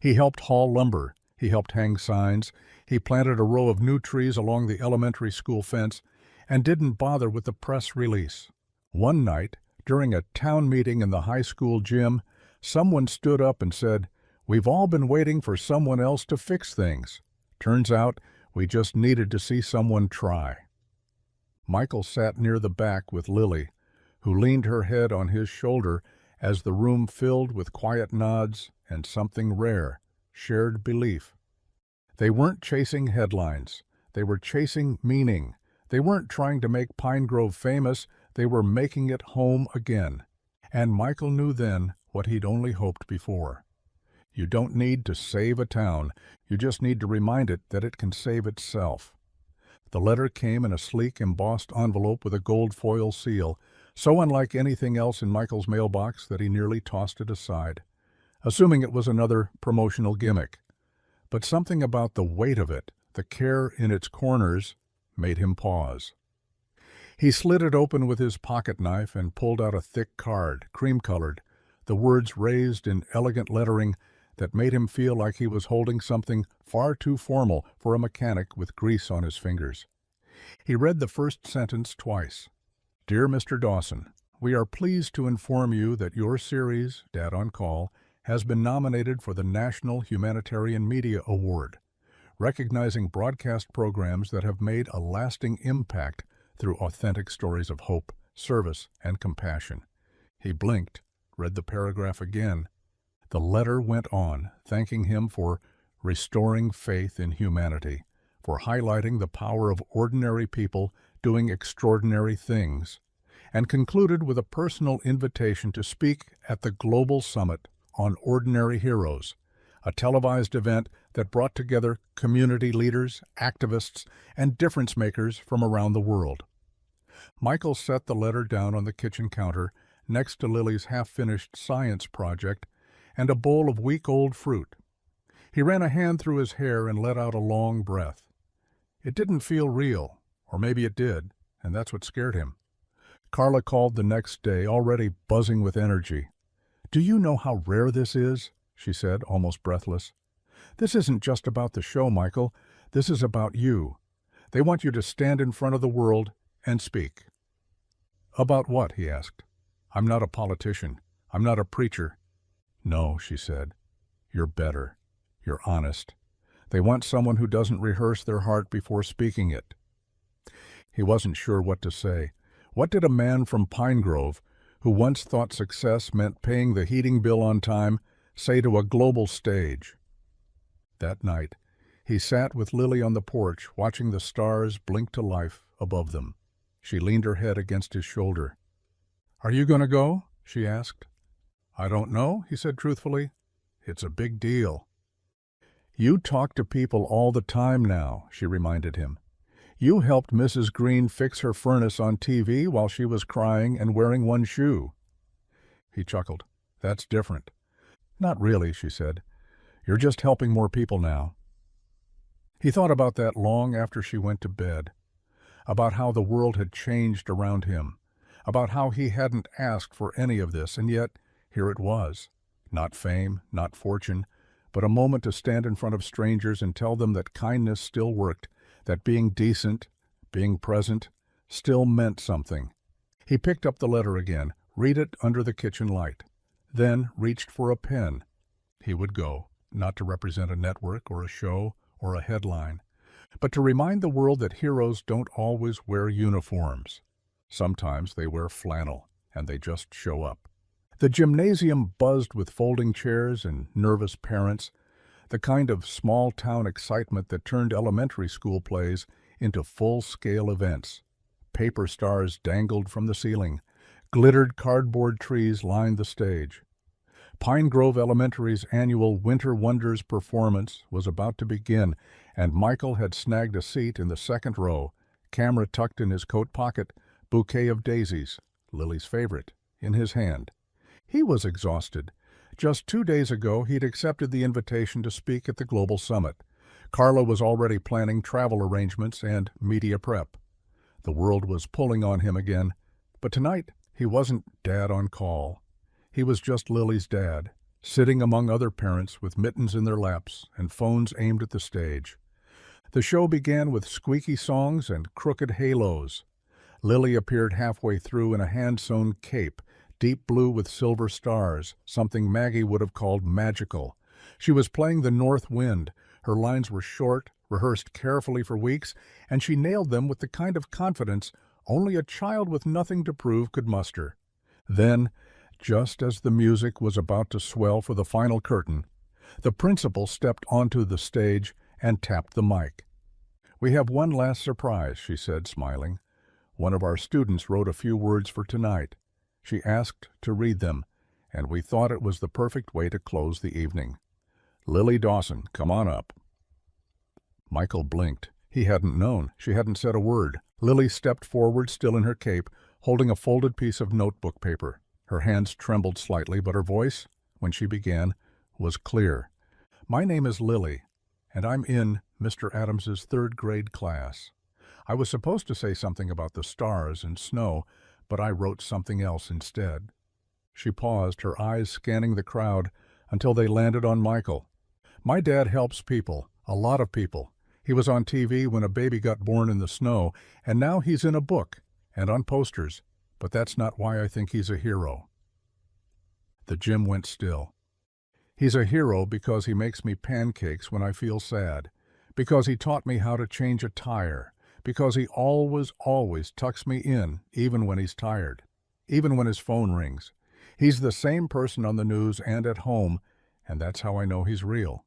He helped haul lumber, he helped hang signs, he planted a row of new trees along the elementary school fence, and didn't bother with the press release. One night, during a town meeting in the high school gym, someone stood up and said, "We've all been waiting for someone else to fix things. Turns out we just needed to see someone try." Michael sat near the back with Lily, who leaned her head on his shoulder as the room filled with quiet nods and something rare, shared belief. They weren't chasing headlines. They were chasing meaning. They weren't trying to make Pine Grove famous, they were making it home again. And Michael knew then what he'd only hoped before. You don't need to save a town, you just need to remind it that it can save itself. The letter came in a sleek, embossed envelope with a gold foil seal, so unlike anything else in Michael's mailbox that he nearly tossed it aside, assuming it was another promotional gimmick. But something about the weight of it, the care in its corners, made him pause. He slid it open with his pocket knife and pulled out a thick card, cream-colored, the words raised in elegant lettering that made him feel like he was holding something far too formal for a mechanic with grease on his fingers. He read the first sentence twice. Dear Mr. Dawson, we are pleased to inform you that your series, Dad on Call, has been nominated for the National Humanitarian Media Award, recognizing broadcast programs that have made a lasting impact through authentic stories of hope, service, and compassion. He blinked, read the paragraph again. The letter went on, thanking him for restoring faith in humanity, for highlighting the power of ordinary people doing extraordinary things, and concluded with a personal invitation to speak at the Global Summit on Ordinary Heroes, a televised event that brought together community leaders, activists, and difference-makers from around the world. Michael set the letter down on the kitchen counter next to Lily's half-finished science project and a bowl of week-old fruit. He ran a hand through his hair and let out a long breath. It didn't feel real, or maybe it did, and that's what scared him. Carla called the next day, already buzzing with energy. "Do you know how rare this is?" she said, almost breathless. "This isn't just about the show, Michael. This is about you. They want you to stand in front of the world and speak." "About what?" he asked. "I'm not a politician. I'm not a preacher." "No," she said. "You're better. You're honest. They want someone who doesn't rehearse their heart before speaking it." He wasn't sure what to say. What did a man from Pine Grove, who once thought success meant paying the heating bill on time, say to a global stage? That night, he sat with Lily on the porch, watching the stars blink to life above them. She leaned her head against his shoulder. "Are you going to go?" she asked. "I don't know," he said truthfully. "It's a big deal." "You talk to people all the time now," she reminded him. "You helped Mrs. Green fix her furnace on TV while she was crying and wearing one shoe." He chuckled. "That's different." "Not really," she said. "You're just helping more people now." He thought about that long after she went to bed, about how the world had changed around him, about how he hadn't asked for any of this, and yet here it was. Not fame, not fortune, but a moment to stand in front of strangers and tell them that kindness still worked, that being decent, being present, still meant something. He picked up the letter again, read it under the kitchen light, then reached for a pen. He would go, not to represent a network or a show or a headline, but to remind the world that heroes don't always wear uniforms. Sometimes they wear flannel, and they just show up. The gymnasium buzzed with folding chairs and nervous parents, the kind of small-town excitement that turned elementary school plays into full-scale events. Paper stars dangled from the ceiling. Glittered cardboard trees lined the stage. Pine Grove Elementary's annual Winter Wonders performance was about to begin, and Michael had snagged a seat in the second row, camera tucked in his coat pocket, bouquet of daisies, Lily's favorite, in his hand. He was exhausted. Just 2 days ago, he'd accepted the invitation to speak at the Global Summit. Carla was already planning travel arrangements and media prep. The world was pulling on him again, but tonight he wasn't Dad on Call. He was just Lily's dad, sitting among other parents with mittens in their laps and phones aimed at the stage. The show began with squeaky songs and crooked halos. Lily appeared halfway through in a hand-sewn cape, deep blue with silver stars, something Maggie would have called magical. She was playing the North Wind. Her lines were short, rehearsed carefully for weeks, and she nailed them with the kind of confidence only a child with nothing to prove could muster. Then, just as the music was about to swell for the final curtain, the principal stepped onto the stage and tapped the mic. "We have one last surprise," she said, smiling. "One of our students wrote a few words for tonight. She asked to read them, and we thought it was the perfect way to close the evening. Lily Dawson, come on up." Michael blinked. He hadn't known. She hadn't said a word. Lily stepped forward, still in her cape, holding a folded piece of notebook paper. Her hands trembled slightly, but her voice, when she began, was clear. "My name is Lily, and I'm in Mr. Adams's third-grade class. I was supposed to say something about the stars and snow, but I wrote something else instead." She paused, her eyes scanning the crowd until they landed on Michael. "My dad helps people, a lot of people. He was on TV when a baby got born in the snow, and now he's in a book and on posters, but that's not why I think he's a hero." The gym went still. "He's a hero because he makes me pancakes when I feel sad, because he taught me how to change a tire, because he always tucks me in, even when he's tired, even when his phone rings. He's the same person on the news and at home, and that's how I know he's real."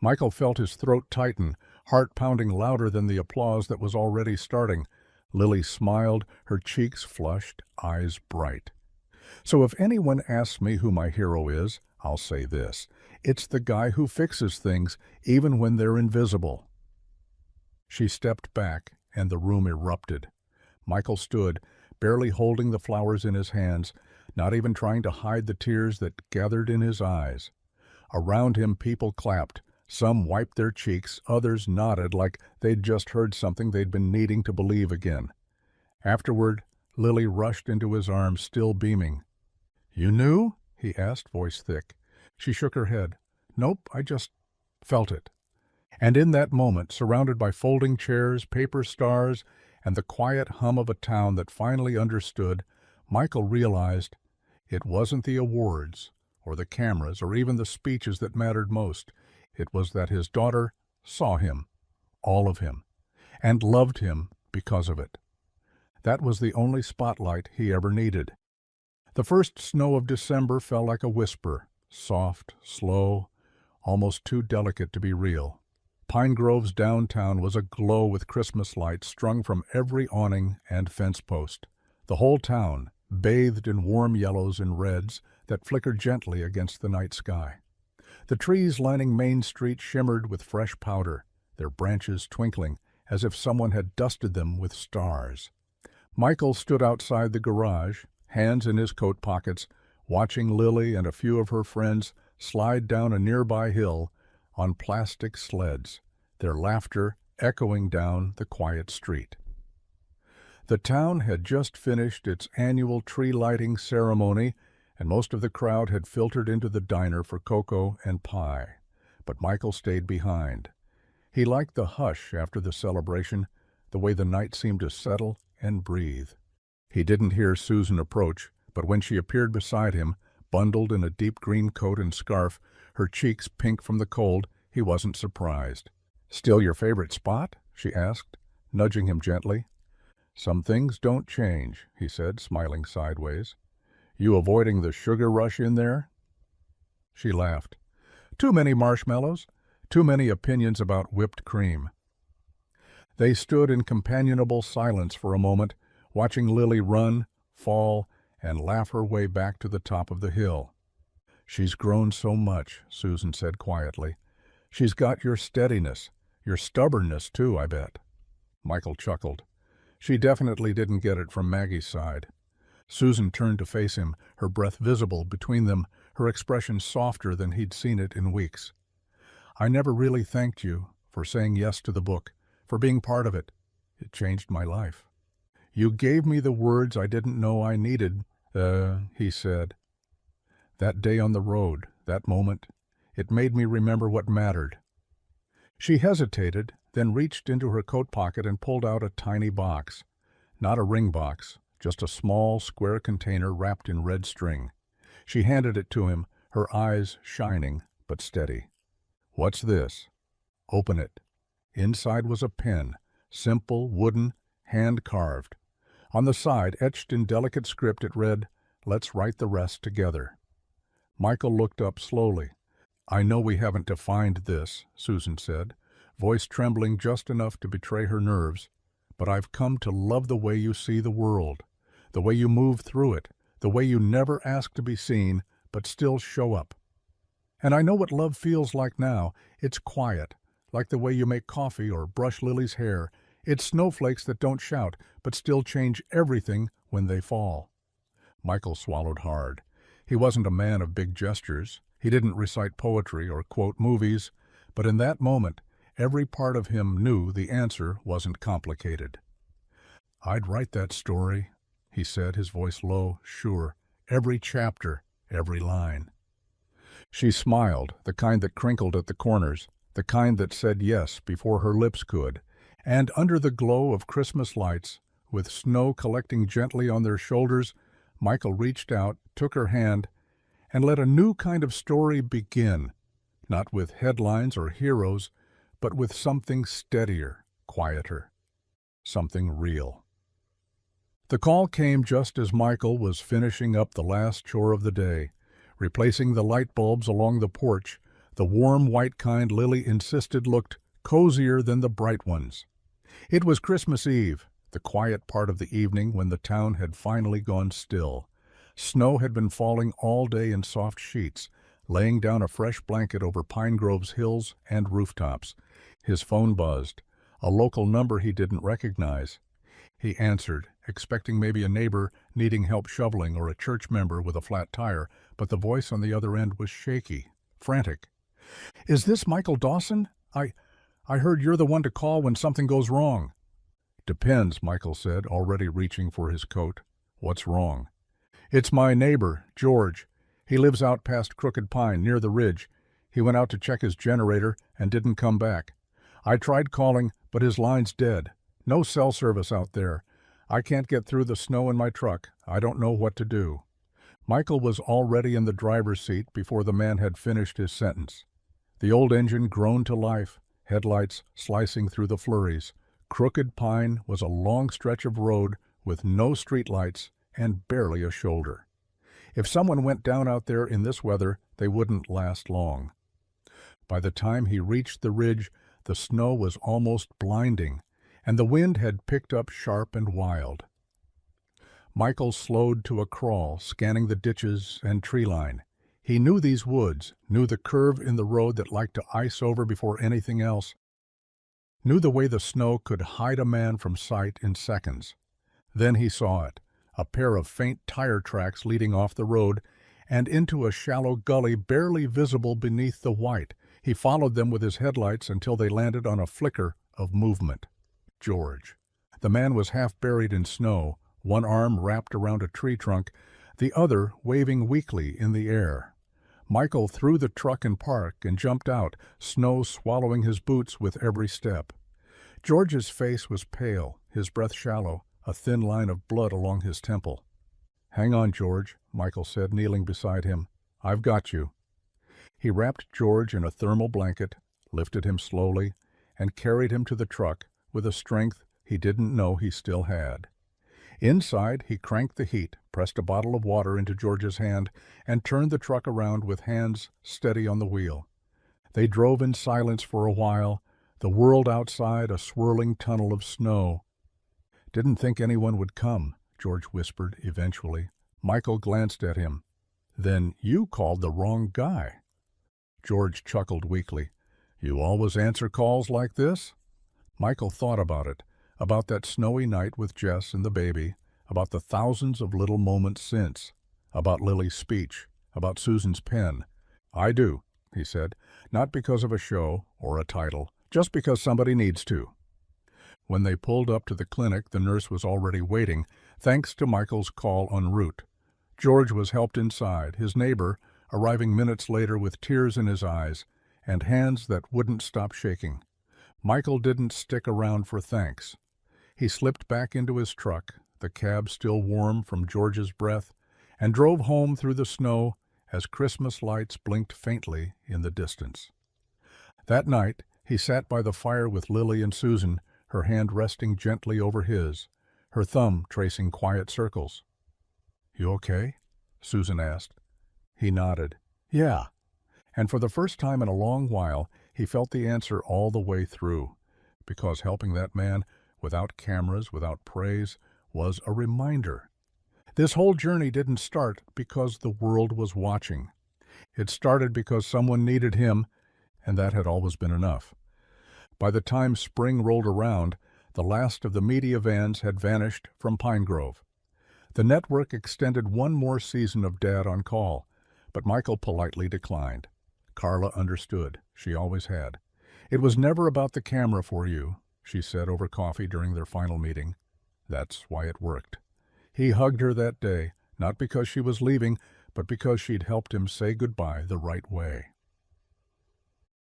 Michael felt his throat tighten, heart pounding louder than the applause that was already starting. Lily smiled, her cheeks flushed, eyes bright. "So if anyone asks me who my hero is, I'll say this. It's the guy who fixes things, even when they're invisible." She stepped back, and the room erupted. Michael stood, barely holding the flowers in his hands, not even trying to hide the tears that gathered in his eyes. Around him people clapped. Some wiped their cheeks, others nodded like they'd just heard something they'd been needing to believe again. Afterward, Lily rushed into his arms, still beaming. "You knew?" he asked, voice thick. She shook her head. "Nope, I just felt it." And in that moment, surrounded by folding chairs, paper stars, and the quiet hum of a town that finally understood, Michael realized it wasn't the awards, or the cameras, or even the speeches that mattered most. It was that his daughter saw him, all of him, and loved him because of it. That was the only spotlight he ever needed. The first snow of December fell like a whisper, soft, slow, almost too delicate to be real. Pine Grove's downtown was aglow with Christmas lights strung from every awning and fence post. The whole town, bathed in warm yellows and reds that flickered gently against the night sky. The trees lining Main Street shimmered with fresh powder, their branches twinkling as if someone had dusted them with stars. Michael stood outside the garage, hands in his coat pockets, watching Lily and a few of her friends slide down a nearby hill on plastic sleds, their laughter echoing down the quiet street. The town had just finished its annual tree-lighting ceremony, and most of the crowd had filtered into the diner for cocoa and pie. But Michael stayed behind. He liked the hush after the celebration, the way the night seemed to settle and breathe. He didn't hear Susan approach, but when she appeared beside him, bundled in a deep green coat and scarf, her cheeks pink from the cold, he wasn't surprised. "Still your favorite spot?" she asked, nudging him gently. "Some things don't change," he said, smiling sideways. "You avoiding the sugar rush in there?" She laughed. "Too many marshmallows, too many opinions about whipped cream." They stood in companionable silence for a moment, watching Lily run, fall, and laugh her way back to the top of the hill. "She's grown so much," Susan said quietly. "She's got your steadiness, your stubbornness too, I bet." Michael chuckled. She definitely didn't get it from Maggie's side. Susan turned to face him, her breath visible between them, her expression softer than he'd seen it in weeks. "I never really thanked you for saying yes to the book, for being part of it. It changed my life." "You gave me the words I didn't know I needed," he said. "That day on the road, that moment, it made me remember what mattered." She hesitated, then reached into her coat pocket and pulled out a tiny box. Not a ring box, just a small, square container wrapped in red string. She handed it to him, her eyes shining but steady. "What's this?" "Open it." Inside was a pen, simple, wooden, hand-carved. On the side, etched in delicate script, it read, "Let's write the rest together." Michael looked up slowly. "I know we haven't defined this," Susan said. voice trembling just enough to betray her nerves. "But I've come to love the way you see the world, the way you move through it, the way you never ask to be seen, but still show up. And I know what love feels like now. It's quiet, like the way you make coffee or brush Lily's hair. It's snowflakes that don't shout, but still change everything when they fall." Michael swallowed hard. He wasn't a man of big gestures. He didn't recite poetry or quote movies, but in that moment, every part of him knew the answer wasn't complicated. "I'd write that story," he said, his voice low, sure. "Every chapter, every line." She smiled, the kind that crinkled at the corners, the kind that said yes before her lips could, and under the glow of Christmas lights, with snow collecting gently on their shoulders, Michael reached out, took her hand, and let a new kind of story begin, not with headlines or heroes, but with something steadier, quieter, something real. The call came just as Michael was finishing up the last chore of the day, replacing the light bulbs along the porch, the warm white kind Lily insisted looked cozier than the bright ones. It was Christmas Eve, the quiet part of the evening when the town had finally gone still. Snow had been falling all day in soft sheets, laying down a fresh blanket over Pine Grove's hills and rooftops. His phone buzzed, a local number he didn't recognize. He answered, expecting maybe a neighbor needing help shoveling or a church member with a flat tire, but the voice on the other end was shaky, frantic. "Is this Michael Dawson? I heard you're the one to call when something goes wrong." "Depends," Michael said, already reaching for his coat. "What's wrong?" "It's my neighbor, George. He lives out past Crooked Pine, near the ridge. He went out to check his generator and didn't come back. I tried calling, but his line's dead. No cell service out there. I can't get through the snow in my truck. I don't know what to do." Michael was already in the driver's seat before the man had finished his sentence. The old engine groaned to life, headlights slicing through the flurries. Crooked Pine was a long stretch of road with no streetlights and barely a shoulder. If someone went down out there in this weather, they wouldn't last long. By the time he reached the ridge, the snow was almost blinding, and the wind had picked up sharp and wild. Michael slowed to a crawl, scanning the ditches and tree line. He knew these woods, knew the curve in the road that liked to ice over before anything else, knew the way the snow could hide a man from sight in seconds. Then he saw it, a pair of faint tire tracks leading off the road and into a shallow gully barely visible beneath the white. He followed them with his headlights until they landed on a flicker of movement. George. The man was half buried in snow, one arm wrapped around a tree trunk, the other waving weakly in the air. Michael threw the truck and park and jumped out, snow swallowing his boots with every step. George's face was pale, his breath shallow, a thin line of blood along his temple. "Hang on, George," Michael said, kneeling beside him. "I've got you." He wrapped George in a thermal blanket, lifted him slowly, and carried him to the truck with a strength he didn't know he still had. Inside, he cranked the heat, pressed a bottle of water into George's hand, and turned the truck around with hands steady on the wheel. They drove in silence for a while, the world outside a swirling tunnel of snow. "Didn't think anyone would come," George whispered eventually. Michael glanced at him. "Then you called the wrong guy." George chuckled weakly. "You always answer calls like this?" Michael thought about it, about that snowy night with Jess and the baby, about the thousands of little moments since, about Lily's speech, about Susan's pen. "I do," he said, "not because of a show or a title, just because somebody needs to." When they pulled up to the clinic, the nurse was already waiting, thanks to Michael's call en route. George was helped inside, his neighbor arriving minutes later with tears in his eyes and hands that wouldn't stop shaking. Michael didn't stick around for thanks. He slipped back into his truck, the cab still warm from George's breath, and drove home through the snow as Christmas lights blinked faintly in the distance. That night, he sat by the fire with Lily and Susan, her hand resting gently over his, her thumb tracing quiet circles. "You okay?" Susan asked. He nodded. "Yeah." And for the first time in a long while, He felt the answer all the way through, because helping that man, without cameras, without praise, was a reminder. This whole journey didn't start because the world was watching. It started because someone needed him, and that had always been enough. By the time spring rolled around, the last of the media vans had vanished from Pine Grove. The network extended one more season of Dad on Call, but Michael politely declined. Carla understood. She always had. "It was never about the camera for you," she said over coffee during their final meeting. That's why it worked. He hugged her that day, not because she was leaving, but because she'd helped him say goodbye the right way.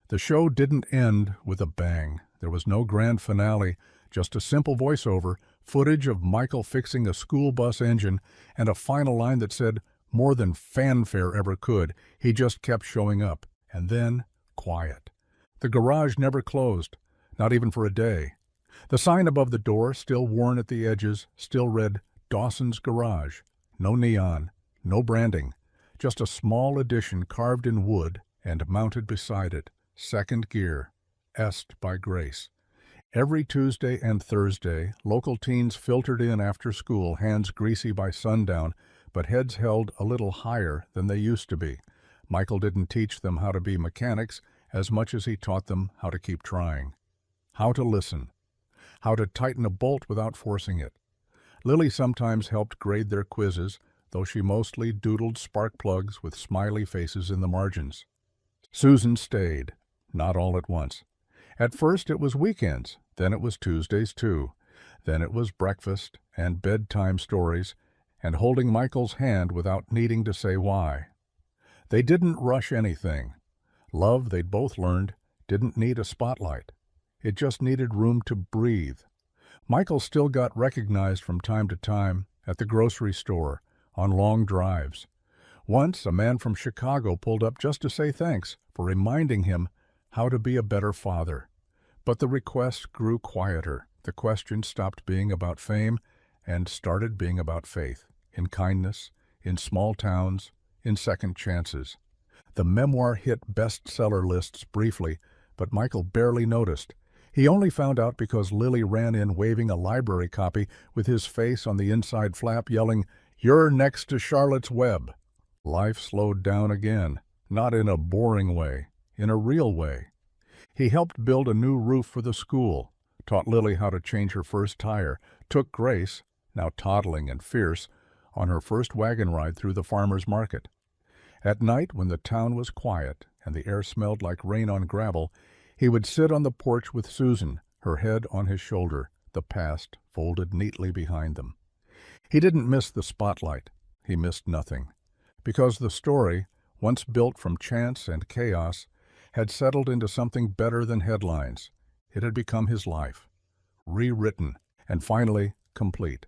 The show didn't end with a bang. There was no grand finale, just a simple voiceover, footage of Michael fixing a school bus engine, and a final line that said, more than fanfare ever could, he just kept showing up. And then, quiet. The garage never closed, not even for a day. The sign above the door, still worn at the edges, still read, Dawson's Garage. No neon, no branding, just a small addition carved in wood and mounted beside it, second gear, Est by Grace. Every Tuesday and Thursday, local teens filtered in after school, hands greasy by sundown, but heads held a little higher than they used to be. Michael didn't teach them how to be mechanics as much as he taught them how to keep trying. How to listen. How to tighten a bolt without forcing it. Lily sometimes helped grade their quizzes, though she mostly doodled spark plugs with smiley faces in the margins. Susan stayed, not all at once. At first it was weekends, then it was Tuesdays too. Then it was breakfast and bedtime stories, and holding Michael's hand without needing to say why. They didn't rush anything. Love, they'd both learned, didn't need a spotlight. It just needed room to breathe. Michael still got recognized from time to time at the grocery store, on long drives. Once, a man from Chicago pulled up just to say thanks for reminding him how to be a better father. But the request grew quieter. The question stopped being about fame and started being about faith, in kindness, in small towns, in second chances. The memoir hit bestseller lists briefly, but Michael barely noticed. He only found out because Lily ran in waving a library copy with his face on the inside flap, yelling, "You're next to Charlotte's Web." Life slowed down again, not in a boring way, in a real way. He helped build a new roof for the school, taught Lily how to change her first tire, took Grace, now toddling and fierce, on her first wagon ride through the farmer's market. At night, when the town was quiet and the air smelled like rain on gravel, he would sit on the porch with Susan, her head on his shoulder, the past folded neatly behind them. He didn't miss the spotlight. He missed nothing. Because the story, once built from chance and chaos, had settled into something better than headlines. It had become his life, rewritten, and finally complete.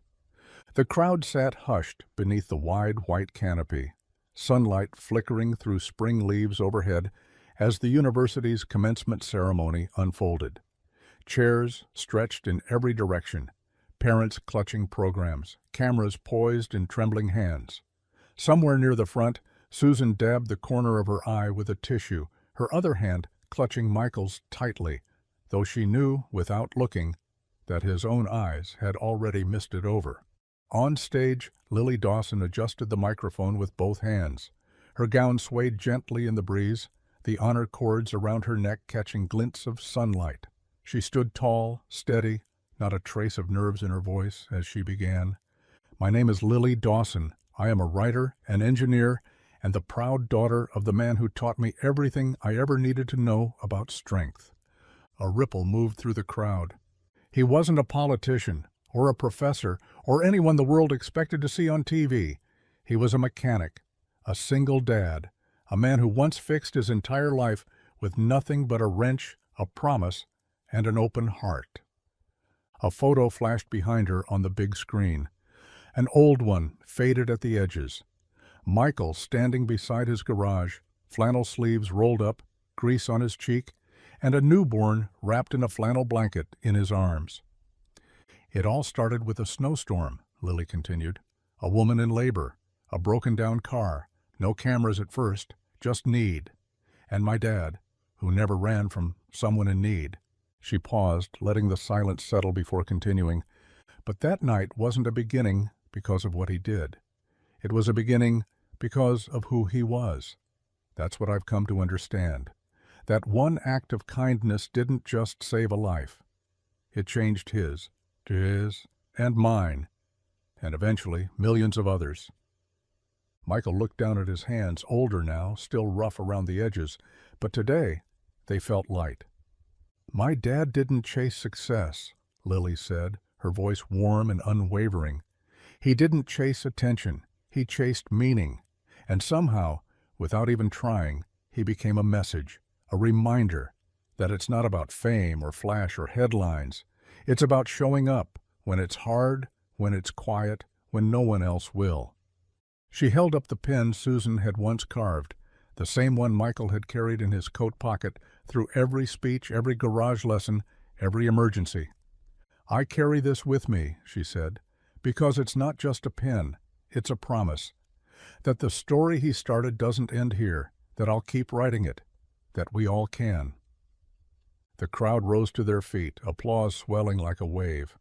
The crowd sat hushed beneath the wide white canopy, sunlight flickering through spring leaves overhead as the university's commencement ceremony unfolded. Chairs stretched in every direction, parents clutching programs, cameras poised in trembling hands. Somewhere near the front, Susan dabbed the corner of her eye with a tissue, her other hand clutching Michael's tightly, though she knew, without looking, that his own eyes had already misted over. On stage, Lily Dawson adjusted the microphone with both hands. Her gown swayed gently in the breeze, the honor cords around her neck catching glints of sunlight. She stood tall, steady, not a trace of nerves in her voice as she began. "My name is Lily Dawson. I am a writer, an engineer, and the proud daughter of the man who taught me everything I ever needed to know about strength." A ripple moved through the crowd. He wasn't a politician, or a professor, or anyone the world expected to see on TV. He was a mechanic, a single dad, a man who once fixed his entire life with nothing but a wrench, a promise, and an open heart. A photo flashed behind her on the big screen. An old one, faded at the edges. Michael standing beside his garage, flannel sleeves rolled up, grease on his cheek, and a newborn wrapped in a flannel blanket in his arms. "It all started with a snowstorm," Lily continued. "A woman in labor, a broken-down car, no cameras at first, just need. And my dad, who never ran from someone in need. She paused, letting the silence settle before continuing. But that night wasn't a beginning because of what he did. It was a beginning because of who he was. That's what I've come to understand. That one act of kindness didn't just save a life. It changed his, and mine, and eventually millions of others. Michael looked down at his hands, older now, still rough around the edges, but today they felt light. "My dad didn't chase success," Lily said, her voice warm and unwavering. "He didn't chase attention. He chased meaning. And somehow, without even trying, he became a message, a reminder that it's not about fame or flash or headlines. It's about showing up when it's hard, when it's quiet, when no one else will." She held up the pen Susan had once carved, the same one Michael had carried in his coat pocket through every speech, every garage lesson, every emergency. "I carry this with me," she said, "because it's not just a pen, it's a promise. That the story he started doesn't end here, that I'll keep writing it, that we all can." The crowd rose to their feet, applause swelling like a wave.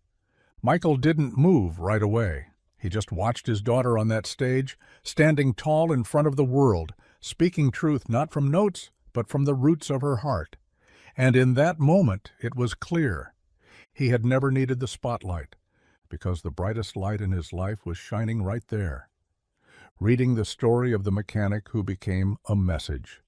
Michael didn't move right away. He just watched his daughter on that stage, standing tall in front of the world, speaking truth not from notes, but from the roots of her heart. And in that moment it was clear. He had never needed the spotlight, because the brightest light in his life was shining right there, reading the story of the mechanic who became a message.